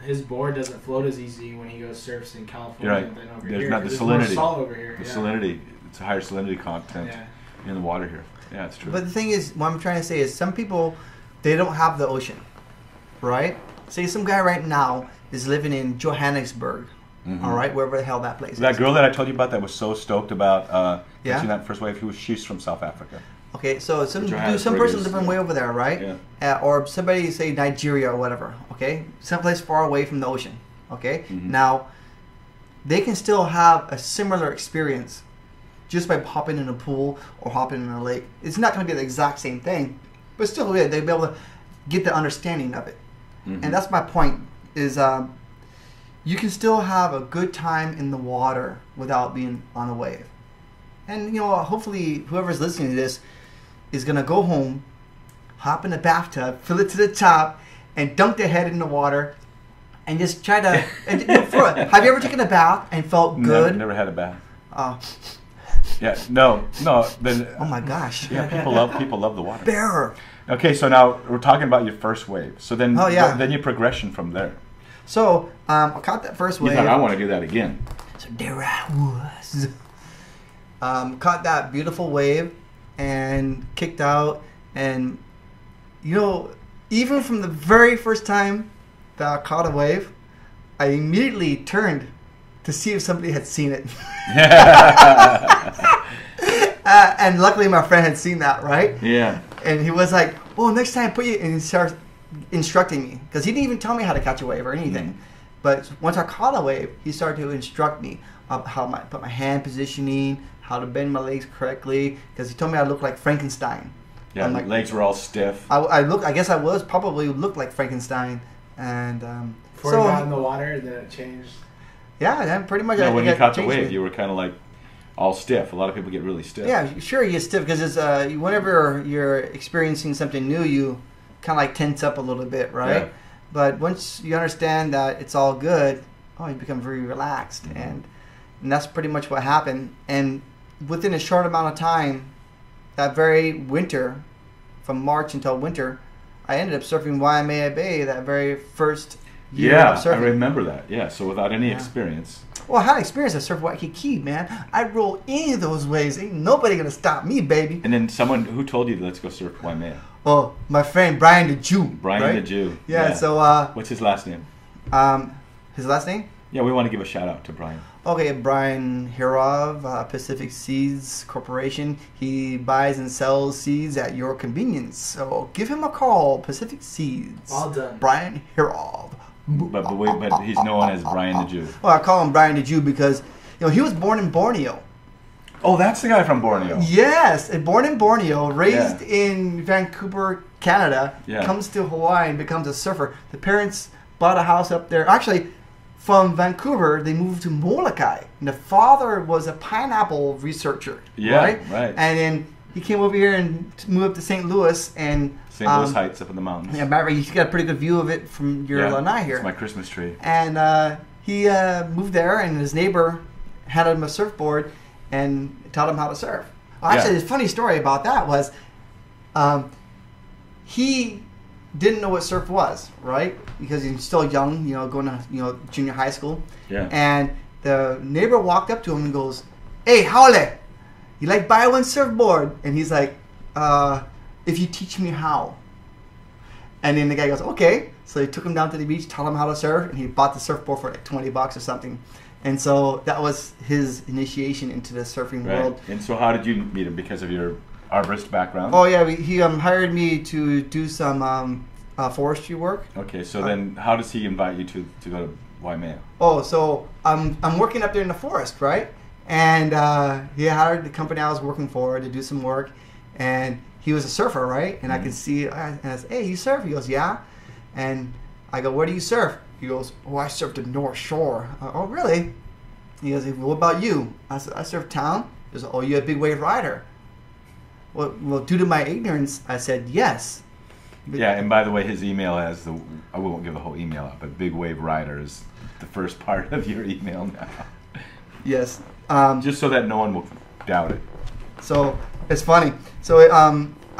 his board doesn't float as easy when he goes surfs in California You're right. than over There's here. not the 'cause salinity. There's more salt over here. the yeah. salinity. It's a higher salinity content Yeah. in the water here. Yeah, it's true. But the thing is, what I'm trying to say is, some people, they don't have the ocean, right? Say some guy right now is living in Johannesburg, Mhm. all right, wherever the hell that place That is. girl that I told you about that was so stoked about Yeah? catching that first wave. She's from South Africa. Okay, so some Johannesburg person is- living way over there, right? Yeah. Or somebody say Nigeria or whatever. Okay, someplace far away from the ocean. Okay, Mhm. now they can still have a similar experience just by hopping in a pool or hopping in a lake. It's not going to be the exact same thing, but still, yeah, they'll be able to get the understanding of it. Mhm. And that's my point. Is you can still have a good time in the water without being on a wave. And hopefully, whoever's listening to this is gonna go home, hop in the bathtub, fill it to the top, and dunk their head in the water, and just try to. Have you ever taken a bath and felt good? Never had a bath. Uh, Yeah, no. Then oh my gosh. yeah, people love the water. Bearer. Okay, so now we're talking about your first wave. So then, Oh, yeah. then your progression from there. So I caught that first You wave. thought, I want to do that again. So there I was. Caught that beautiful wave and kicked out. And, even from the very first time that I caught a wave, I immediately turned to see if somebody had seen it. And luckily my friend had seen that, right? Yeah. And he was like, "Well, next time put you," and he starts instructing me because he didn't even tell me how to catch a wave or anything. But once I caught a wave, he started to instruct me how to put my hand positioning, how to bend my legs correctly, because he told me I looked like Frankenstein. Yeah, my legs were all stiff. I guess I was probably looked like Frankenstein, and before you got in the water, then it changed. Yeah, then pretty much. Yeah, when you caught the wave, you were kind of like all stiff. A lot of people get really stiff. Yeah, sure, you get stiff because it's whenever you're experiencing something new, you kind of like tense up a little bit, right? Yeah. But once you understand that it's all good, you become very relaxed, and that's pretty much what happened. And within a short amount of time, that very winter, from March until winter, I ended up surfing Waimea Bay that very first year of surfing. Yeah, I remember that. Yeah, so without any experience. Well, I had experience. I surfed Waikiki, man. I roll any of those waves. Ain't nobody gonna stop me, baby. And then someone who told you let's go surf Waimea? Oh, my friend Brian the Jew. Brian the Jew. Yeah. So what's his last name? His last name? Yeah, we want to give a shout out to Brian. Okay, Brian Hirov, Pacific Seeds Corporation. He buys and sells seeds at your convenience. So give him a call, Pacific Seeds. All done. Brian Hirov. But he's known as Brian the Jew. Well, I call him Brian the Jew because he was born in Borneo. Oh, that's the guy from Borneo. Yes, born in Borneo, raised in Vancouver, Canada, comes to Hawaii and becomes a surfer. The parents bought a house up there. Actually, from Vancouver, they moved to Molokai. And the father was a pineapple researcher. Yeah, right. And then he came over here and moved up to St. Louis. And St. Louis Heights up in the mountains. Yeah, remember, you got a pretty good view of it from your lanai here. It's my Christmas tree. And he moved there, and his neighbor handed him a surfboard and taught him how to surf. Well, actually, the funny story about that was he didn't know what surf was, right? Because he's still young, going to junior high school. Yeah. And the neighbor walked up to him and goes, "Hey, Haole, you like buy one surfboard?" And he's like, "If you teach me how." And then the guy goes, "Okay." So he took him down to the beach, taught him how to surf, and he bought the surfboard for like $20 or something. And so that was his initiation into the surfing world. And so how did you meet him? Because of your arborist background? Oh, yeah. He hired me to do some forestry work. Okay, so then how does he invite you to go to Waimea? Oh, so I'm working up there in the forest, right? And he hired the company I was working for to do some work. And he was a surfer, right? And I could see, and I said, "Hey, you surf?" He goes, "Yeah." And I go, "Where do you surf?" He goes, "Oh, I surf the North Shore." "Oh, really?" He goes, "What about you?" I said, "I surf town." He goes, "Oh, you're a big wave rider." Well, due to my ignorance, I said yes. Yeah, and by the way, his email has I won't give the whole email out, but Big Wave Rider is the first part of your email now. Yes. Just so that no one will doubt it. So, it's funny. So,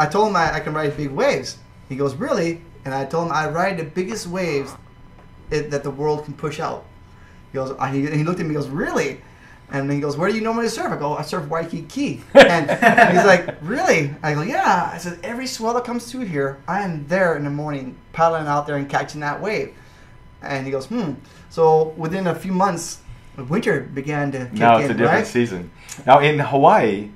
I told him I can ride big waves. He goes, "Really?" And I told him I ride the biggest waves that the world can push out. He goes, he looked at me and goes, "Really?" And then he goes, "Where do you normally surf?" I go, "I surf Waikiki." And he's like, "Really?" I go, "Yeah." I said, "Every swell that comes through here, I am there in the morning, paddling out there and catching that wave." And he goes, So within a few months, winter began to kick in, Now it's a different season. Now in Hawaii,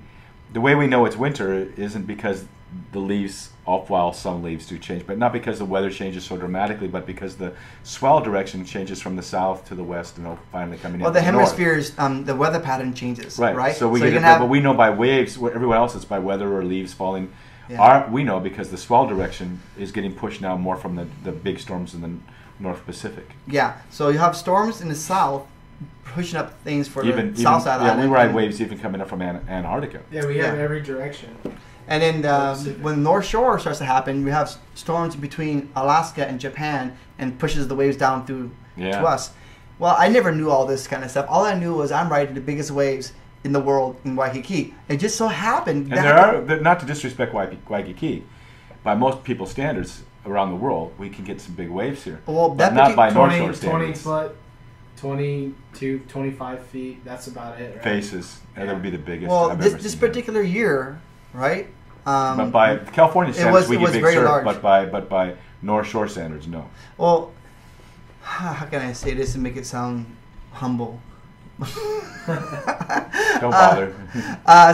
the way we know it's winter isn't because the leaves, while some leaves do change, but not because the weather changes so dramatically, but because the swell direction changes from the south to the west, and finally coming in. Well, the hemispheres, the weather pattern changes, right? So but we know by waves. Everyone else it's by weather or leaves falling. Yeah. We know because the swell direction is getting pushed now more from the big storms in the North Pacific. Yeah. So you have storms in the south pushing up things for the south side. Yeah, we ride waves even coming up from Antarctica. Yeah, we have every direction. And then when the North Shore starts to happen, we have storms between Alaska and Japan and pushes the waves down through to us. Well, I never knew all this kind of stuff. All I knew was I'm riding the biggest waves in the world in Waikiki. It just so happened. And not to disrespect Waikiki, by most people's standards around the world, we can get some big waves here. Well, but not by North Shore standards. 20 foot, 22, 25 feet. That's about it, right? Faces. That would be the biggest. Well, I've ever this seen particular year, right? But by California standards, we get big surf. Large. But by North Shore standards, no. Well, how can I say this and make it sound humble? Don't bother.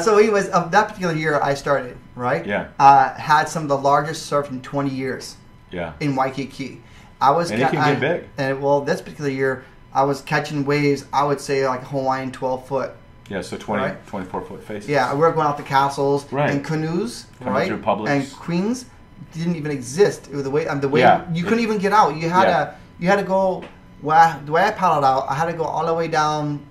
So anyways, that particular year I started, right? Yeah. Had some of the largest surf in 20 years. Yeah. In Waikiki. And it can get big. And well, this particular year, I was catching waves, I would say like Hawaiian 12-foot. Yeah, so 24-foot faces. Yeah, we were going out to castles right. and canoes, coming right? through Publix. And queens didn't even exist. It was the way you couldn't even get out. You had to go. The way I paddled out, I had to go all the way down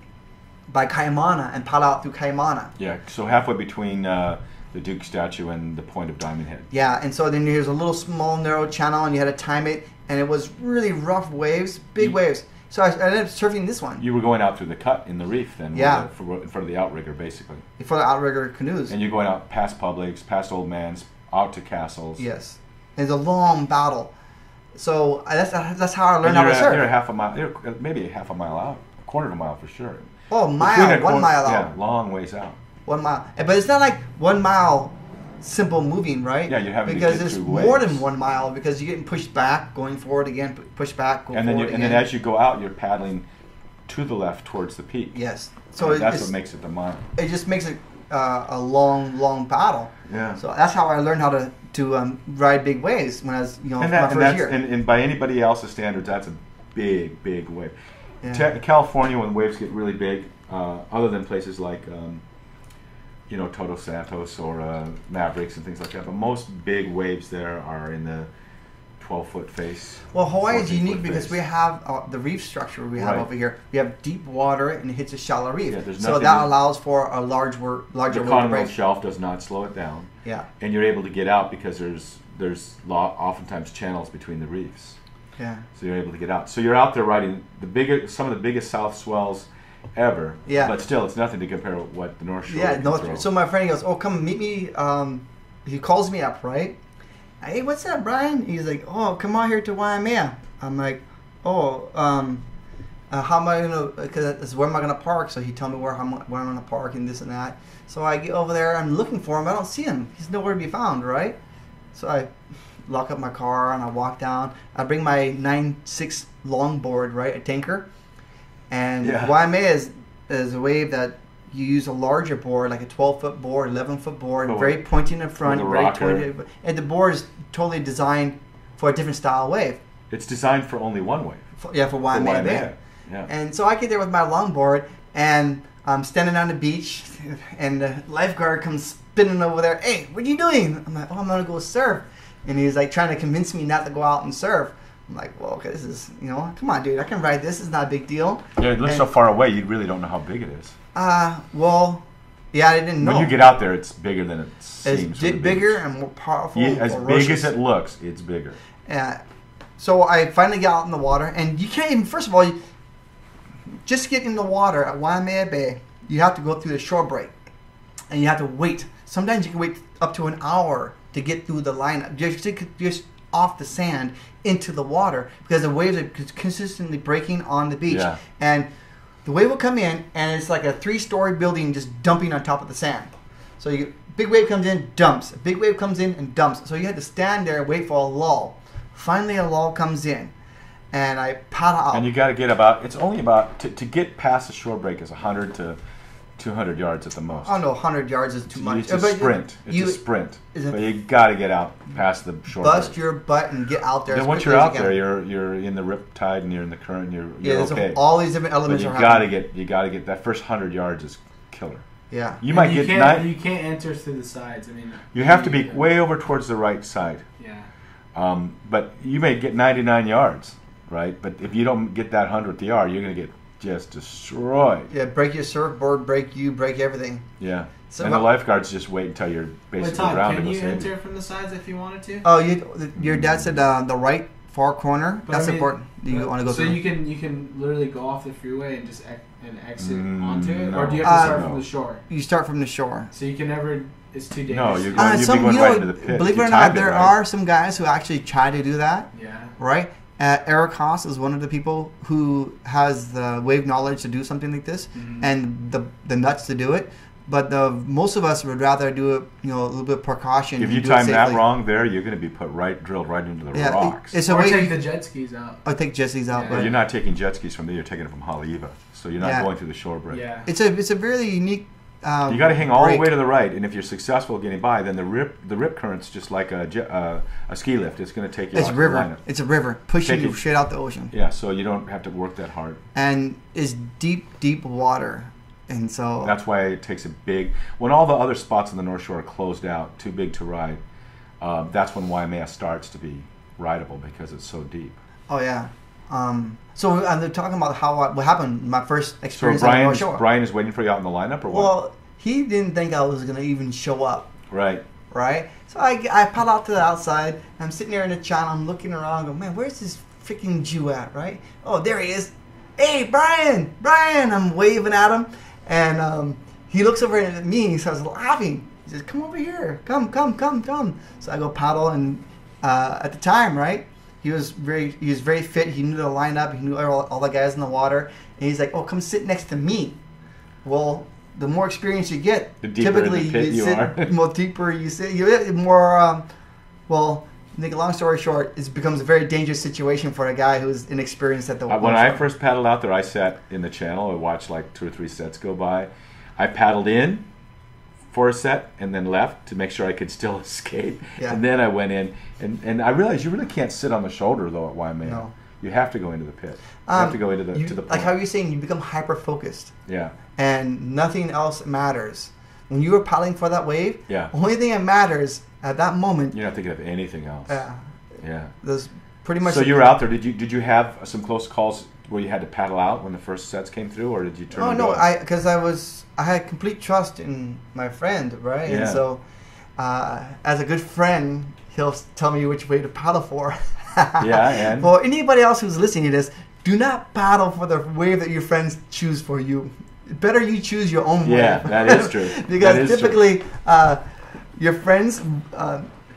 by Kaimana and paddle out through Kaimana. Yeah, so halfway between the Duke statue and the point of Diamond Head. Yeah, and so then there's a little small narrow channel, and you had to time it, and it was really rough waves, big waves. So I ended up surfing this one. You were going out through the cut in the reef then, yeah, in front of the outrigger, basically. For the outrigger canoes. And you're going out past Publix, past Old Man's, out to castles. Yes, it's a long battle. So that's how I learned how to surf. You're half a mile, maybe a half a mile out, a quarter of a mile for sure. Oh, a mile, 1 mile out. Yeah, long ways out. 1 mile, but it's not like 1 mile. Simple moving, right? Yeah, you're having because to get it's through more waves. than 1 mile because you're getting pushed back, going forward again, push back, go and forward then again. And then as you go out, you're paddling to the left towards the peak. Yes, so that's what makes it the mile. It just makes it a long paddle. Yeah. So that's how I learned how to ride big waves when I was my first year. And by anybody else's standards, that's a big wave. Yeah. California, when waves get really big, other than places like Todos Santos or Mavericks and things like that. But most big waves there are in the 12-foot face. Well, Hawaii is unique because we have the reef structure we have over here. We have deep water and it hits a shallow reef. Yeah, so that allows for a larger wave to break. The continental shelf does not slow it down. Yeah. And you're able to get out because there's oftentimes channels between the reefs. Yeah. So you're able to get out. So you're out there riding some of the biggest south swells ever. Yeah. But still, it's nothing to compare with what the North Shore can throw. So my friend goes, "Oh, come meet me." He calls me up, right? Hey, what's up, Brian? He's like, "Oh, come out here to Waimea." I'm like, "Oh, how am I gonna? Because where am I gonna park?" So he told me where I'm gonna park and this and that. So I get over there. I'm looking for him. I don't see him. He's nowhere to be found, right? So I lock up my car and I walk down. I bring my 9.6 longboard, right, a tanker. And Waimea is a wave that you use a larger board, like a 12-foot board, 11-foot board, very pointy in the front, very pointed, and the board is totally designed for a different style wave. It's designed for only one wave. For Waimea. Yeah. And so I get there with my longboard, and I'm standing on the beach, and the lifeguard comes spinning over there. "Hey, what are you doing?" I'm like, "Oh, I'm gonna go surf," and he's like trying to convince me not to go out and surf. I'm like, well, okay, this is, come on, dude, I can ride this. It's not a big deal. Yeah, it looks so far away, you really don't know how big it is. Well, yeah, I didn't know. When you get out there, it's bigger than it seems. It's bigger and more powerful. As big as it looks, it's bigger. Yeah. So I finally get out in the water, and you can't even, first of all, just get in the water at Waimea Bay, you have to go through the shore break, and you have to wait. Sometimes you can wait up to an hour to get through the lineup. Just off the sand into the water because the waves are consistently breaking on the beach. Yeah. And the wave will come in and it's like a 3-story building just dumping on top of the sand. So big wave comes in, dumps. A big wave comes in and dumps. So you had to stand there and wait for a lull. Finally a lull comes in and I paddle out. And you got to get it's only about, to get past the shore break is 100 to 200 yards at the most. Oh no, 100 yards is too much. It's a sprint. It's a sprint. But you got to get out past the shore. Bust your butt and get out there. Then once you're out there, you're in the rip tide and you're in the current. You're okay. All these different elements but are happening. You got to get that first 100 yards is killer. Yeah. You can't enter through the sides. I mean, you have to be way over towards the right side. Yeah. But you may get 99 yards, right? But if you don't get that 100th yard, you're going to get just destroyed. Yeah, break your surfboard, break everything. Yeah. So and the lifeguards just wait until you're basically Todd, around. Can you enter from the sides if you wanted to? Oh, your dad said the right far corner. But that's important. You want to go through. So you can literally go off the freeway and just exit onto it, or do you have to start from the shore? You start from the shore. So you can never. It's too dangerous. No, you'd be going right into the pit. Believe it or not, there are some guys who actually try to do that. Yeah. Right. Eric Haas is one of the people who has the wave knowledge to do something like this, and the nuts to do it. But most of us would rather do it, a little bit of precaution. If you time that wrong, there you're going to be drilled right into the rocks. Or take the jet skis out. Or take jet skis out. Yeah. But you're not taking jet skis from there. You're taking it from Haleiwa, so you're not going through the shore break. Yeah. It's a really unique You got to hang all the way to the right, and if you're successful getting by, then the rip current's just like a ski lift. It's going to take you. It's off river. the lineup. It's a river pushing you straight out the ocean. Yeah, so you don't have to work that hard. And it's deep water, and so that's why it takes a big. When all the other spots on the North Shore are closed out, too big to ride, that's when Waimea starts to be rideable because it's so deep. Oh yeah. So they're talking about what happened. My first experience on the North Shore. Brian is waiting for you out in the lineup, or what? Well, he didn't think I was gonna even show up. Right. So I paddle out to the outside. I'm sitting there in the channel. I'm looking around. Go, man, where's this freaking Jew at? Right? Oh, there he is. Hey, Brian! I'm waving at him, and he looks over at me. And he starts laughing. He says, "Come over here. Come." So I go paddle, and at the time, right? He was very fit. He knew the lineup. He knew all the guys in the water. And he's like, "Oh, come sit next to me." Well, the more experience you get, the deeper typically in the pit you are. The more deeper you sit, you get more. Well, make a long story short, it becomes a very dangerous situation for a guy who's inexperienced at the water. When I first paddled out there, I sat in the channel. I watched like 2 or 3 sets go by. I paddled in for a set and then left to make sure I could still escape. Yeah. And then I went in, and I realized you really can't sit on the shoulder though at Waimea. No. You have to go into the pit. You have to go into to the point. Like how you're saying, you become hyper focused. Yeah. And nothing else matters. When you are paddling for that wave, yeah. Only thing that matters at that moment. You're not thinking of anything else. Yeah. There's pretty much. So you were out there. Did you have some close calls where you had to paddle out when the first sets came through, or did you turn? Oh no, because I had complete trust in my friend, right? Yeah. And so, as a good friend, he'll tell me which way to paddle for. Yeah, and for anybody else who's listening to this, do not paddle for the wave that your friends choose for you. Better you choose your own wave. Yeah, that is true. Because typically, your friends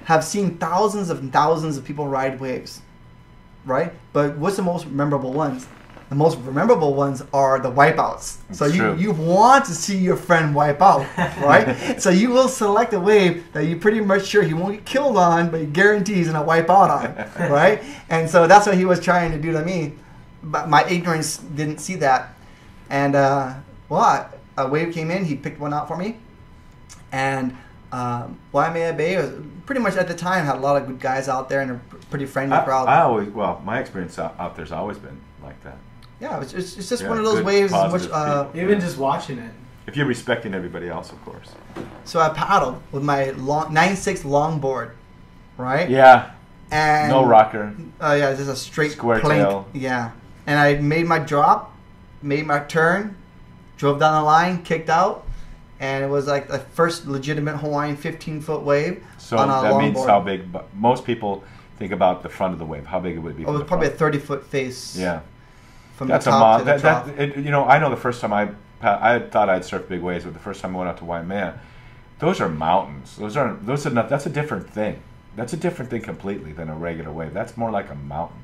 have seen thousands of people ride waves, right? But what's the most memorable ones? The most memorable ones are the wipeouts. So you want to see your friend wipe out, right? So you will select a wave that you're pretty much sure he won't get killed on, but he guarantees he's gonna wipe out on, right? And so that's what he was trying to do to me. But my ignorance didn't see that. And a wave came in, he picked one out for me. And Waimea Bay was pretty much at the time had a lot of good guys out there and a pretty friendly crowd. My experience out there's always been like that. Yeah, it's just one of those waves. Which, even just watching it. If you're respecting everybody else, of course. So I paddled with my 9.6 longboard, right? Yeah. And no rocker. Yeah, just a straight square plank. tail. Yeah, and I made my drop, made my turn, drove down the line, kicked out, and it was like the first legitimate Hawaiian 15-foot wave. So on a that longboard. means how big? But most people think about the front of the wave. How big it would be? Oh, it was probably a 30-foot face. Yeah. From the top to the top. I know the first time I thought I'd surf big waves, but the first time I went out to Waimea, those are mountains. Those are not. That's a different thing. That's a different thing completely than a regular wave. That's more like a mountain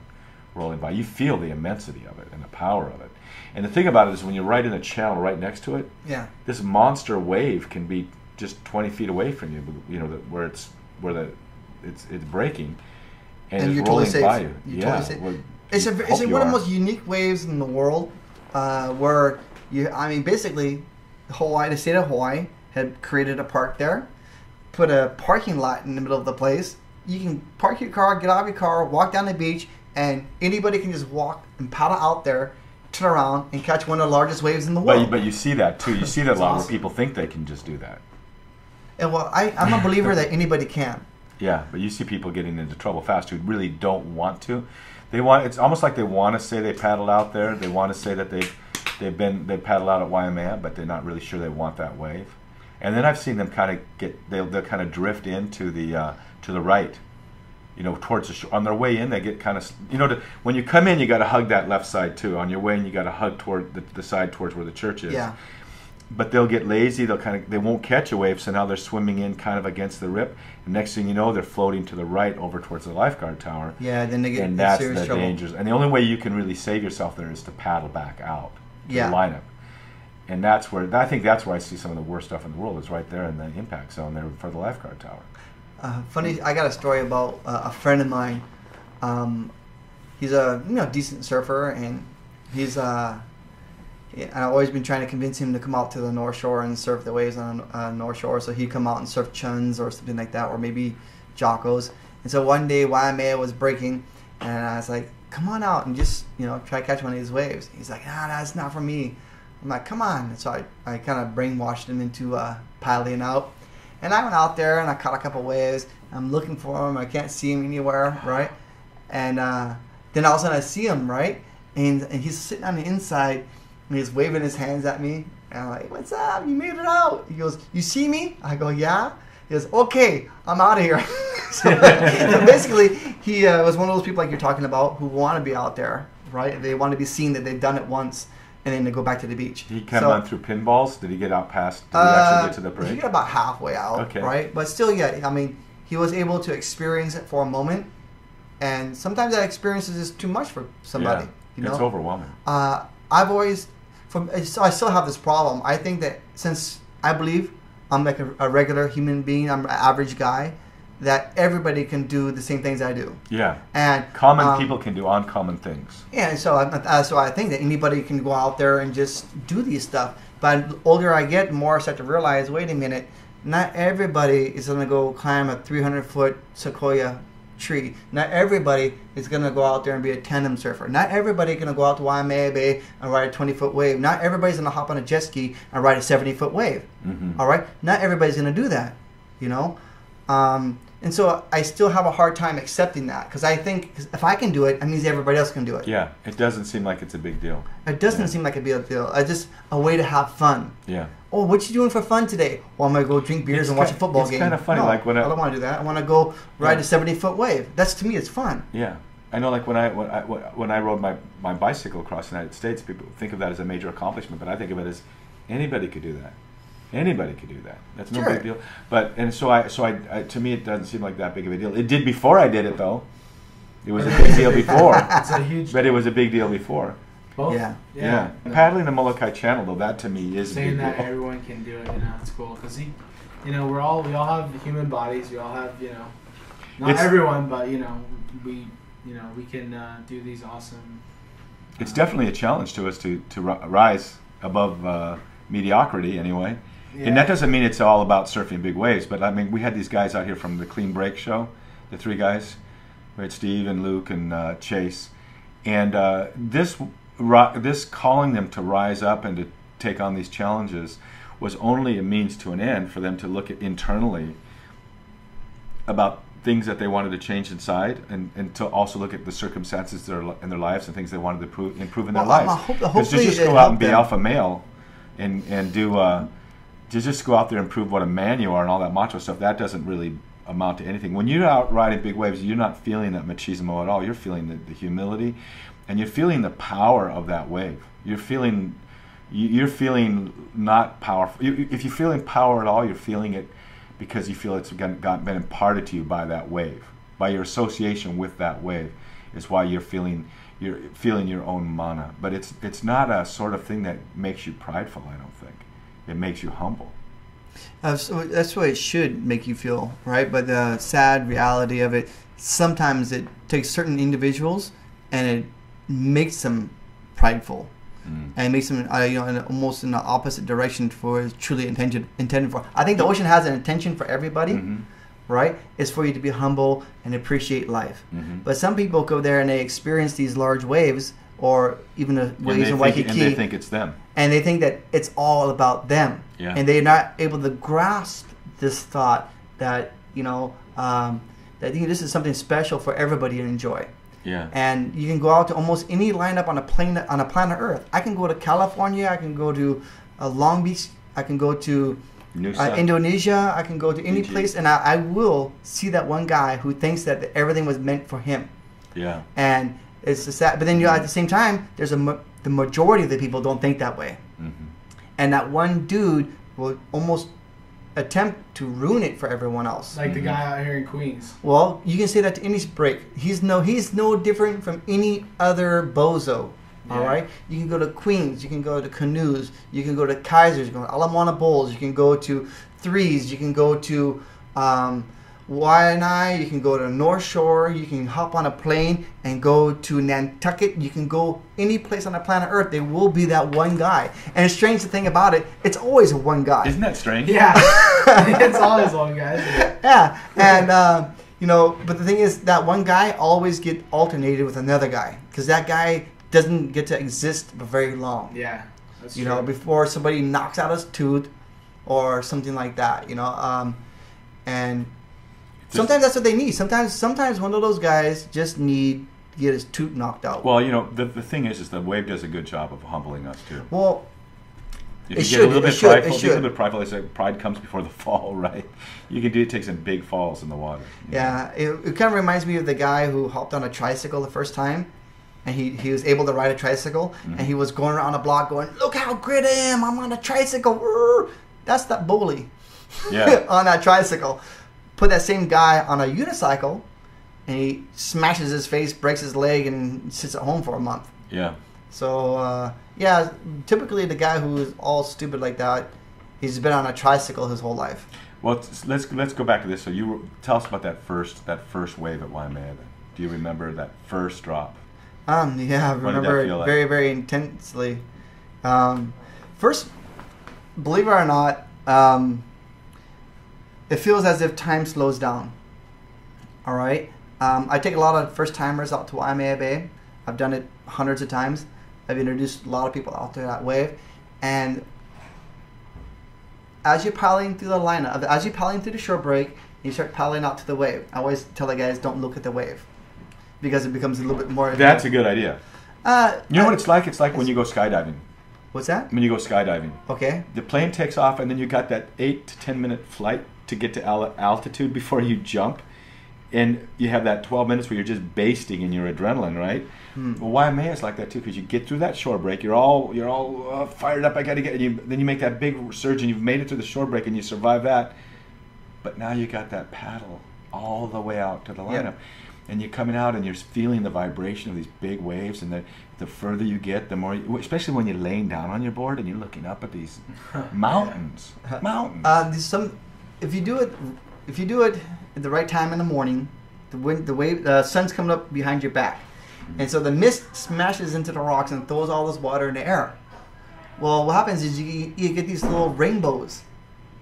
rolling by. You feel the immensity of it and the power of it. And the thing about it is when you're right in the channel, right next to it, yeah, this monster wave can be just 20 feet away from you. You know where it's breaking, and it's rolling by you. Totally safe. It's one of the most unique waves in the world, where basically, the state of Hawaii had created a park there, put a parking lot in the middle of the place. You can park your car, get out of your car, walk down the beach, and anybody can just walk and paddle out there, turn around, and catch one of the largest waves in the world. But you see that too. You see that a lot where people think they can just do that. And I'm a believer that anybody can. Yeah, but you see people getting into trouble fast who really don't want to. It's almost like they want to say they paddled out there. They want to say that they paddled out at Waimea, but they're not really sure they want that wave. And then I've seen them kind of they'll kind of drift into to the right, towards the shore. On their way in, they get kind of when you come in, you got to hug that left side too. On your way in, you got to hug toward the side towards where the church is. Yeah. But they'll get lazy. They won't catch a wave, so now they're swimming in kind of against the rip. And next thing you know, they're floating to the right over towards the lifeguard tower. Yeah, then they get in serious trouble. And that's the trouble. dangers. And the only way you can really save yourself there is to paddle back out to the lineup. And I think that's where I see some of the worst stuff in the world is right there in the impact zone there for the lifeguard tower. Funny, I got a story about a friend of mine. He's a decent surfer, and And I've always been trying to convince him to come out to the North Shore and surf the waves on North Shore. So he'd come out and surf chuns or something like that, or maybe Jocos. And so one day Waimea was breaking, and I was like, come on out and just, try to catch one of these waves. He's like, that's not for me. I'm like, come on. And so I kind of brainwashed him into paddling out. And I went out there and I caught a couple waves. I'm looking for him. I can't see him anywhere, right? And then all of a sudden I see him, right? And he's sitting on the inside and he's waving his hands at me. And I'm like, what's up? You made it out. He goes, you see me? I go, yeah. He goes, okay, I'm out of here. so basically, he was one of those people like you're talking about who want to be out there, right? They want to be seen that they've done it once, and then they go back to the beach. He came on through pinballs? Did he get out past? Did he actually get to the break? He got about halfway out, right? But still, yeah, I mean, he was able to experience it for a moment, and sometimes that experience is just too much for somebody. Yeah, it's overwhelming. I've always, I still have this problem. I think that since I believe I'm like a regular human being, I'm an average guy, that everybody can do the same things I do. Yeah. And common people can do uncommon things. Yeah, and so I think that anybody can go out there and just do these stuff. But the older I get, the more I start to realize, wait a minute, not everybody is going to go climb a 300-foot sequoia tree. Not everybody is going to go out there and be a tandem surfer. Not everybody is going to go out to Waimea Bay and ride a 20-foot wave. Not everybody's going to hop on a jet ski and ride a 70-foot wave. Mm-hmm. All right? Not everybody's going to do that, and so I still have a hard time accepting that, because I think if I can do it, that means everybody else can do it. Yeah, it doesn't seem like it's a big deal. It doesn't seem like a big deal. It's just a way to have fun. Yeah. Oh, what you doing for fun today? Well, I'm going to go drink beers and watch a football game. It's kind of funny. No, like when I don't want to do that. I want to go ride a 70-foot wave. That's, to me, it's fun. Yeah. I know, like when I rode my bicycle across the United States, people think of that as a major accomplishment, but I think of it as anybody could do that. Anybody could do that. That's no big deal. To me, it doesn't seem like that big of a deal. It did before I did it, though. It was a big deal before. It's a huge. But it was a big deal before. Both. Yeah. Paddling the Molokai Channel, though, that to me is saying a big that deal. everyone can do it. It's cool because we all have human bodies. We all have not everyone, but we can do these awesome. It's definitely a challenge to us to rise above mediocrity, anyway. Yeah. And that doesn't mean it's all about surfing big waves, but I mean, we had these guys out here from the Clean Break show, the three guys. We had Steve and Luke and Chase. And this calling them to rise up and to take on these challenges was only a means to an end for them to look at internally about things that they wanted to change inside, and to also look at the circumstances in their lives and things they wanted to improve in their lives. Because to just go out and be alpha male and do to just go out there and prove what a man you are and all that macho stuff, that doesn't really amount to anything. When you're out riding big waves, you're not feeling that machismo at all. You're feeling the humility, and you're feeling the power of that wave. You're feeling not powerful. If you're feeling power at all, you're feeling it because you feel it's been imparted to you by that wave, by your association with that wave, is why you're feeling your own mana. But it's not a sort of thing that makes you prideful, I don't think. It makes you humble. So that's what it should make you feel, right? But the sad reality of it, sometimes it takes certain individuals and it makes them prideful. And it makes them almost in the opposite direction for it's truly intended for. I think the ocean has an intention for everybody, right? It's for you to be humble and appreciate life. But some people go there and they experience these large waves, or even the waves in Waikiki, and they think it's them, and they think that it's all about them, and they're not able to grasp this thought that that this is something special for everybody to enjoy. Yeah. And you can go out to almost any lineup on a planet Earth. I can go to California. I can go to Long Beach. I can go to Indonesia. I can go to any place, and I will see that one guy who thinks that everything was meant for him. Yeah. And it's sad. But then at the same time, there's the majority of the people don't think that way. And that one dude will almost attempt to ruin it for everyone else. Like the guy out here in Queens. Well, you can say that to any break. He's no different from any other bozo. All right? You can go to Queens. You can go to Canoes. You can go to Kaisers. You can go to Ala Moana Bowls. You can go to Threes. You can go to Waianae, you can go to North Shore, you can hop on a plane and go to Nantucket, you can go any place on the planet Earth, there will be that one guy. And it's strange to think about it, it's always one guy. Isn't that strange? Yeah. It's always one guy, isn't it? Yeah, and you know, but the thing is that one guy always get alternated with another guy because that guy doesn't get to exist for very long. Yeah, that's you true. know, before somebody knocks out his tooth or something like that. You know, and sometimes that's what they need. Sometimes one of those guys just need to get his tooth knocked out. Well, you know, the thing is the wave does a good job of humbling us too. Well, if you get a little bit prideful, they say pride comes before the fall, right? You can take some big falls in the water. Yeah, it kind of reminds me of the guy who hopped on a tricycle the first time, and he was able to ride a tricycle, and he was going around the block going, "Look how great I am! I'm on a tricycle." That's that bully. Yeah. On that tricycle. Put that same guy on a unicycle, and he smashes his face, breaks his leg, and sits at home for a month. Yeah. So, yeah, typically the guy who is all stupid like that, he's been on a tricycle his whole life. Well, let's go back to this. So tell us about that first wave at Waimea. Do you remember that first drop? Yeah, I remember it very, very intensely. First, believe it or not, it feels as if time slows down. All right? I take a lot of first-timers out to Waimea Bay. I've done it hundreds of times. I've introduced a lot of people out to that wave. And as you're paddling through the lineup, as you're paddling through the shore break, you start paddling out to the wave. I always tell the guys, don't look at the wave. Because it becomes a little bit more... That's a good idea. You know what it's like? It's like when you go skydiving. What's that? When you go skydiving. Okay. The plane takes off, and then you got that 8 to 10 minute flight to get to altitude before you jump. And you have that 12 minutes where you're just basting in your adrenaline, right? Well, Waimea is like that too, because you get through that shore break, you're all fired up. I got to get. Then you make that big surge, and you've made it through the shore break, and you survive that. But now you got that paddle all the way out to the lineup, and you're coming out, and you're feeling the vibration of these big waves. And the further you get, the more, especially when you're laying down on your board and you're looking up at these mountains. If you do it at the right time in the morning, the sun's coming up behind your back, and so the mist smashes into the rocks and throws all this water in the air. Well, what happens is you get these little rainbows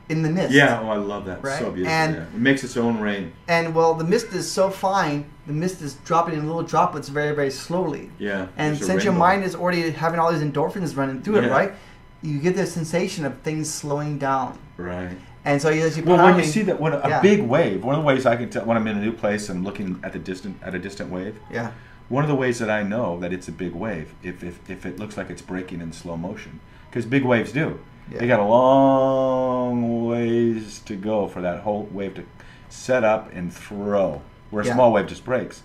in the mist. Yeah, I love that. Right? So beautiful. And it makes its own rain. And well, the mist is so fine, the mist is dropping in little droplets very, very slowly. Yeah. And since your mind is already having all these endorphins running through it, right? You get the sensation of things slowing down. Right. And so as you when you see that, when a big wave, one of the ways I can tell when I'm in a new place and looking at a distant wave. Yeah. One of the ways that I know that it's a big wave, if it looks like it's breaking in slow motion, because big waves do. Yeah. They got a long ways to go for that whole wave to set up and throw, where a small wave just breaks.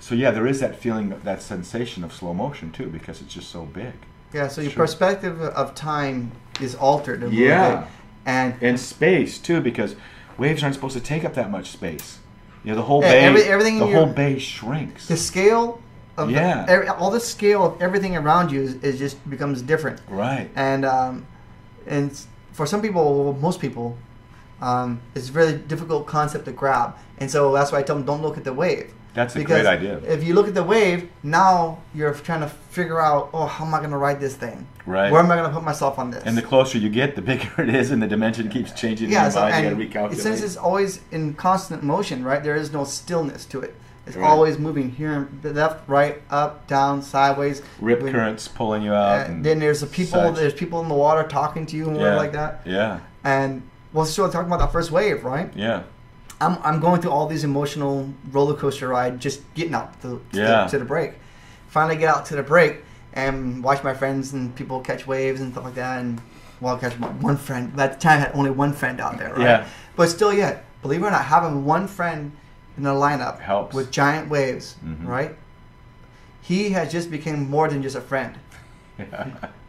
So yeah, there is that feeling, that sensation of slow motion too, because it's just so big. Yeah. So your perspective of time is altered a little bit. And space too, because waves aren't supposed to take up that much space. You know, the whole bay, whole bay shrinks. The scale of all the scale of everything around you is just becomes different. Right. And for some people, most people, it's a really difficult concept to grab. And so that's why I tell them, don't look at the wave. That's a great idea. If you look at the wave, now you're trying to figure out, how am I going to ride this thing? Right. Where am I going to put myself on this? And the closer you get, the bigger it is, and the dimension keeps changing. Yeah, you got to recalculate. Since it's always in constant motion, right? There is no stillness to it. It's always moving here, left, right, up, down, sideways. Rip currents pulling you out. And then there's people in the water talking to you and like that. Yeah. And we're still talking about that first wave, right? Yeah. I'm going through all these emotional roller coaster ride, just getting out to the break. Finally get out to the break and watch my friends and people catch waves and stuff like that. And catch one friend. At the time, I had only one friend out there, right? Yeah. But still, believe it or not, having one friend in the lineup helps with giant waves, right? He has just become more than just a friend. You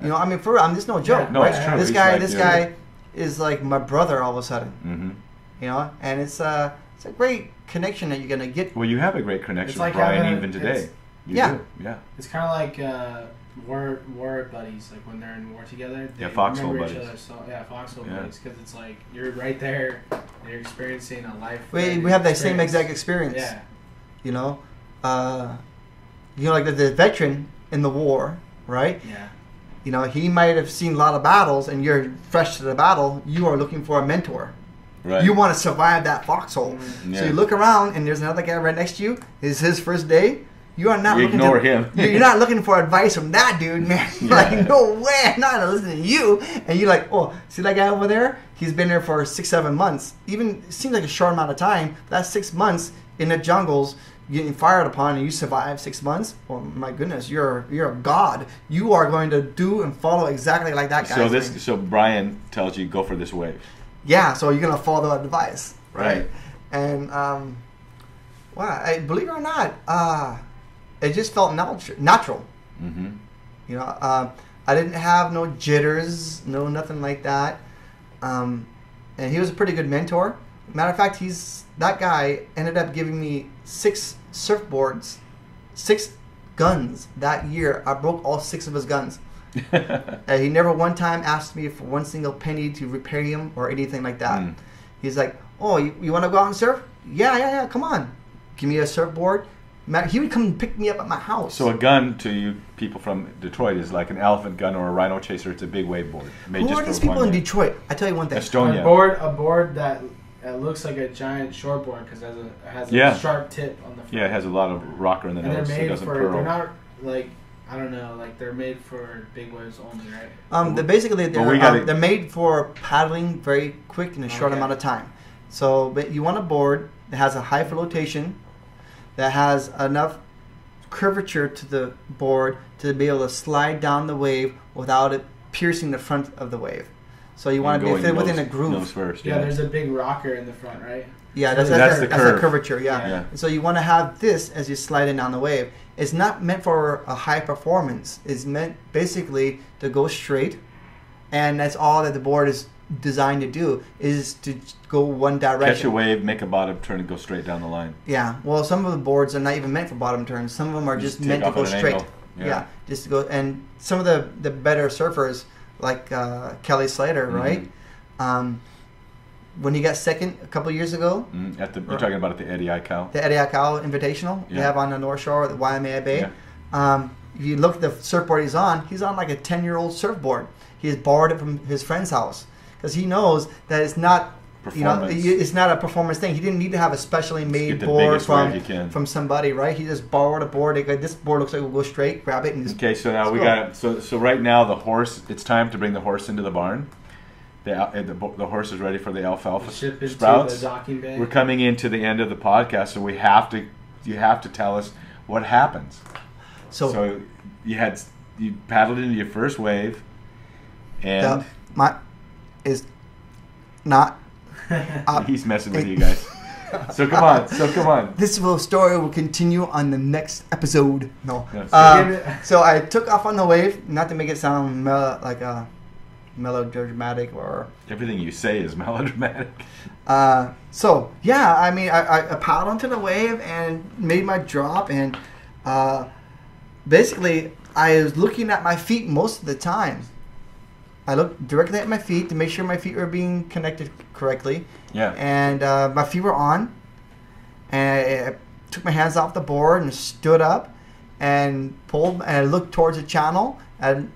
know, I mean, for real, this is no joke. No, it's true. This guy is like my brother all of a sudden. You know, and it's a great connection that you're gonna get. Well, you have a great connection with Brian even today. You Yeah. do. Yeah. It's kind of like war buddies, like when they're in war together. They foxhole remember buddies. Each other, so, foxhole Yeah. buddies, because it's like you're right there, and you're experiencing a life. We have that same exact experience. Yeah. You know, like the veteran in the war, right? Yeah. You know, he might have seen a lot of battles, and you're fresh to the battle. You are looking for a mentor. Right. You want to survive that foxhole. Yeah. So you look around, and there's another guy right next to you. It's his first day. You are not You looking ignore to, him. You're not looking for advice from that dude, man. Like, no way, I'm not gonna listen to you. And you're like, oh, see that guy over there? He's been there for 6-7 months. Even it seems like a short amount of time. That's 6 months in the jungles, getting fired upon, and you survive 6 months. Oh my goodness, you're a god. You are going to do and follow exactly like that guy. So Brian tells you go for this wave. Yeah, so you're gonna follow that advice, right? Right. And believe it or not, it just felt natural. Mm-hmm. You know, I didn't have no jitters, nothing like that. And he was a pretty good mentor. Matter of fact, that guy ended up giving me 6 surfboards, 6 guns that year. I broke all 6 of his guns. He never one time asked me for one single penny to repair him or anything like that. He's like, oh, you want to go out and surf? Yeah, come on. Give me a surfboard. He would come and pick me up at my house. So a gun to you people from Detroit is like an elephant gun or a rhino chaser. It's a big wave board. Who are these people in Detroit? I tell you one thing. Estonia. A board that looks like a giant shortboard because it has a sharp tip on the front. Yeah, it has a lot of rocker in the nose, so it doesn't curl. They're not like, I don't know, like they're made for big waves only, right? They're made for paddling very quick in a short amount of time. So, but you want a board that has a high flotation, that has enough curvature to the board to be able to slide down the wave without it piercing the front of the wave. So you want to be fit within a groove. Nose first, yeah, there's a big rocker in the front, right? Yeah, that's the curvature. Yeah. And so you want to have this as you slide in down the wave. It's not meant for a high performance. It's meant basically to go straight, and that's all that the board is designed to do, is to go one direction. Catch a wave, make a bottom turn, and go straight down the line. Yeah. Well, some of the boards are not even meant for bottom turns. Some of them are just meant to go straight. Yeah. Just to go. And some of the better surfers, like Kelly Slater, right? When he got second a couple years ago. You're talking about at the Eddie Aikau? The Eddie Aikau Invitational. They have on the North Shore, the Waimea Bay. Yeah. If you look at the surfboard he's on like a 10-year-old surfboard. He has borrowed it from his friend's house because he knows that it's not, it's not a performance thing. He didn't need to have a specially made board from somebody, right? He just borrowed a board. This board looks like we'll go straight, grab it, and just. Okay, so now we got so right now the horse. It's time to bring the horse into the barn. The horse is ready for the alfalfa sprouts. The docking bay. We're coming into the end of the podcast, so you have to tell us what happens. So you paddled into your first wave, and is not. He's messing with you guys. So come on. This story will continue on the next episode. No. So I took off on the wave, not to make it sound like a melodramatic or everything you say is melodramatic. So yeah, I mean, I paddled onto the wave and made my drop, and basically I was looking at my feet most of the time. I looked directly at my feet to make sure my feet were being connected correctly. Yeah. And my feet were on, and I took my hands off the board and stood up and pulled, and I looked towards the channel and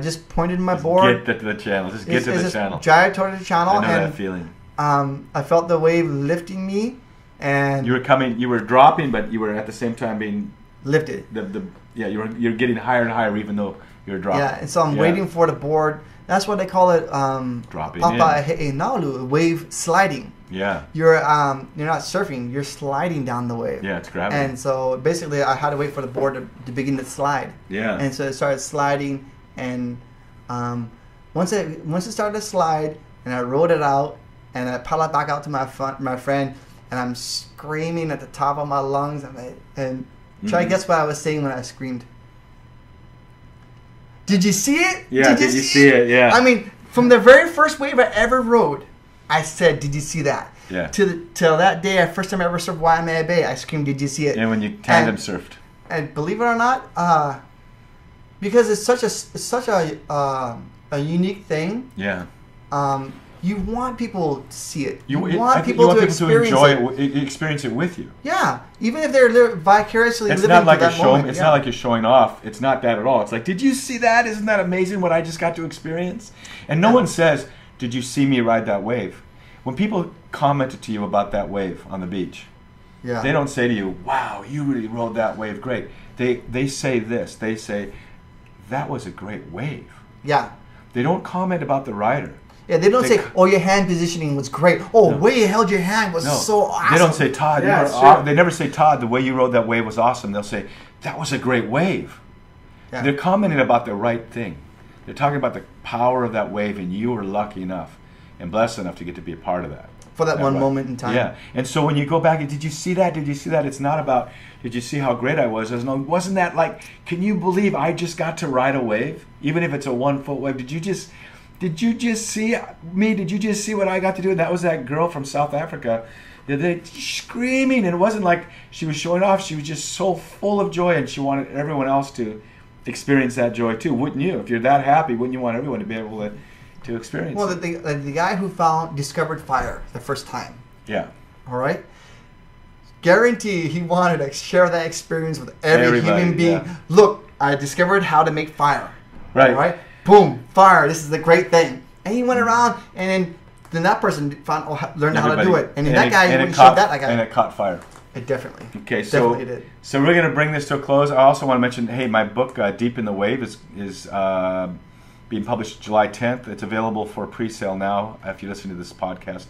just pointed my board. Get to the channel. Just get to the channel. Drive towards the channel. I know that feeling. I felt the wave lifting me, and you were dropping, but you were at the same time being lifted. You're getting higher and higher, even though you're dropping. Yeah, and so I'm waiting for the board. That's what they call it. Dropping Papa Naulu, wave sliding. Yeah. You're not surfing. You're sliding down the wave. Yeah, it's gravity. And so basically, I had to wait for the board to begin to slide. Yeah. And so it started sliding, and once it started to slide, and I rode it out, and I paddled back out to my friend, and I'm screaming at the top of my lungs, and try to guess what I was saying when I screamed. Did you see it? Yeah, did you see it? Yeah. I mean, from the very first wave I ever rode, I said, "Did you see that?" Yeah. Till that day, first time I ever surfed Waimea Bay, I screamed, "Did you see it?" And when you tandem surfed. and believe it or not, because it's such a unique thing. Yeah. You want people to see it. You want people to experience it with you. Yeah, even if they're vicariously it's living not like through that moment. It's not like you're showing off. It's not that at all. It's like, did you see that? Isn't that amazing what I just got to experience? And no one says, did you see me ride that wave? When people commented to you about that wave on the beach, they don't say to you, wow, you really rode that wave great. They say this. They say, that was a great wave. Yeah. They don't comment about the rider. Yeah, they don't say, oh, your hand positioning was great. Oh, the way you held your hand was so awesome. They don't say, Todd, they never say, Todd, the way you rode that wave was awesome. They'll say, that was a great wave. Yeah. They're commenting about the right thing. They're talking about the power of that wave, and you were lucky enough and blessed enough to get to be a part of that. For that one moment in time. Yeah. And so when you go back and, did you see that? Did you see that? It's not about, did you see how great I was? Wasn't that like, can you believe I just got to ride a wave? Even if it's a 1 foot wave. Did you just see me? Did you just see what I got to do? And that was that girl from South Africa. They screaming, and it wasn't like she was showing off. She was just so full of joy, and she wanted everyone else to experience that joy too. Wouldn't you? If you're that happy, wouldn't you want everyone to be able to experience it? Well, the guy who discovered fire the first time. Yeah. All right. Guarantee he wanted to share that experience with every human being. Yeah. Look, I discovered how to make fire. Right. All right. Boom, fire. This is the great thing. And he went around, and then that person learned how to do it. And then that guy, when he showed that, and it caught fire. It definitely. Okay, so we're going to bring this to a close. I also want to mention, hey, my book, Deep in the Wave, is being published July 10th. It's available for pre-sale now if you listen to this podcast.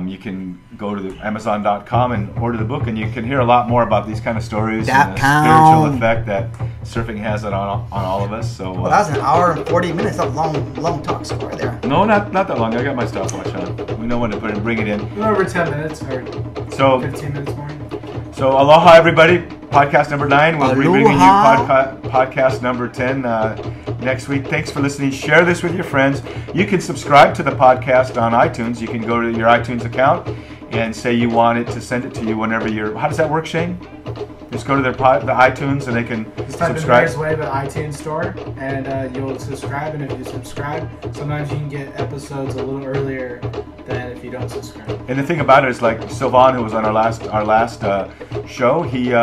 You can go to Amazon.com and order the book, and you can hear a lot more about these kind of stories and the spiritual effect that surfing has on all of us. So well, that was an hour and 40 minutes. That's a long talk story there. No, not that long. I got my stopwatch on. We know when to bring it in. Over 10 minutes or 15 minutes more. So aloha, everybody. Podcast number 9. We'll be bringing you podcast number 10 next week. Thanks for listening. Share this with your friends. You can subscribe to the podcast on iTunes. You can go to your iTunes account and say you want it to send it to you whenever you're... How does that work, Shane? Just go to the iTunes and they can subscribe. Just type in Wave at iTunes store and you'll subscribe. And if you subscribe, sometimes you can get episodes a little earlier than if you don't subscribe. And the thing about it is, like Sylvan, who was on our last show, he's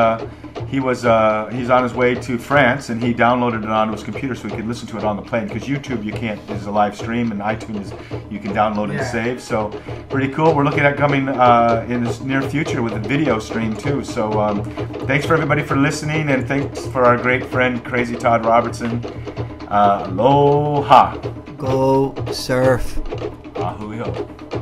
on his way to France, and he downloaded it onto his computer so he could listen to it on the plane. Because YouTube, you can't. It's a live stream, and iTunes, you can download and save. So pretty cool. We're looking at coming in the near future with a video stream too. So thanks for everybody for listening, and thanks for our great friend Crazy Todd Robertson. Aloha. Go surf. Ahuiho.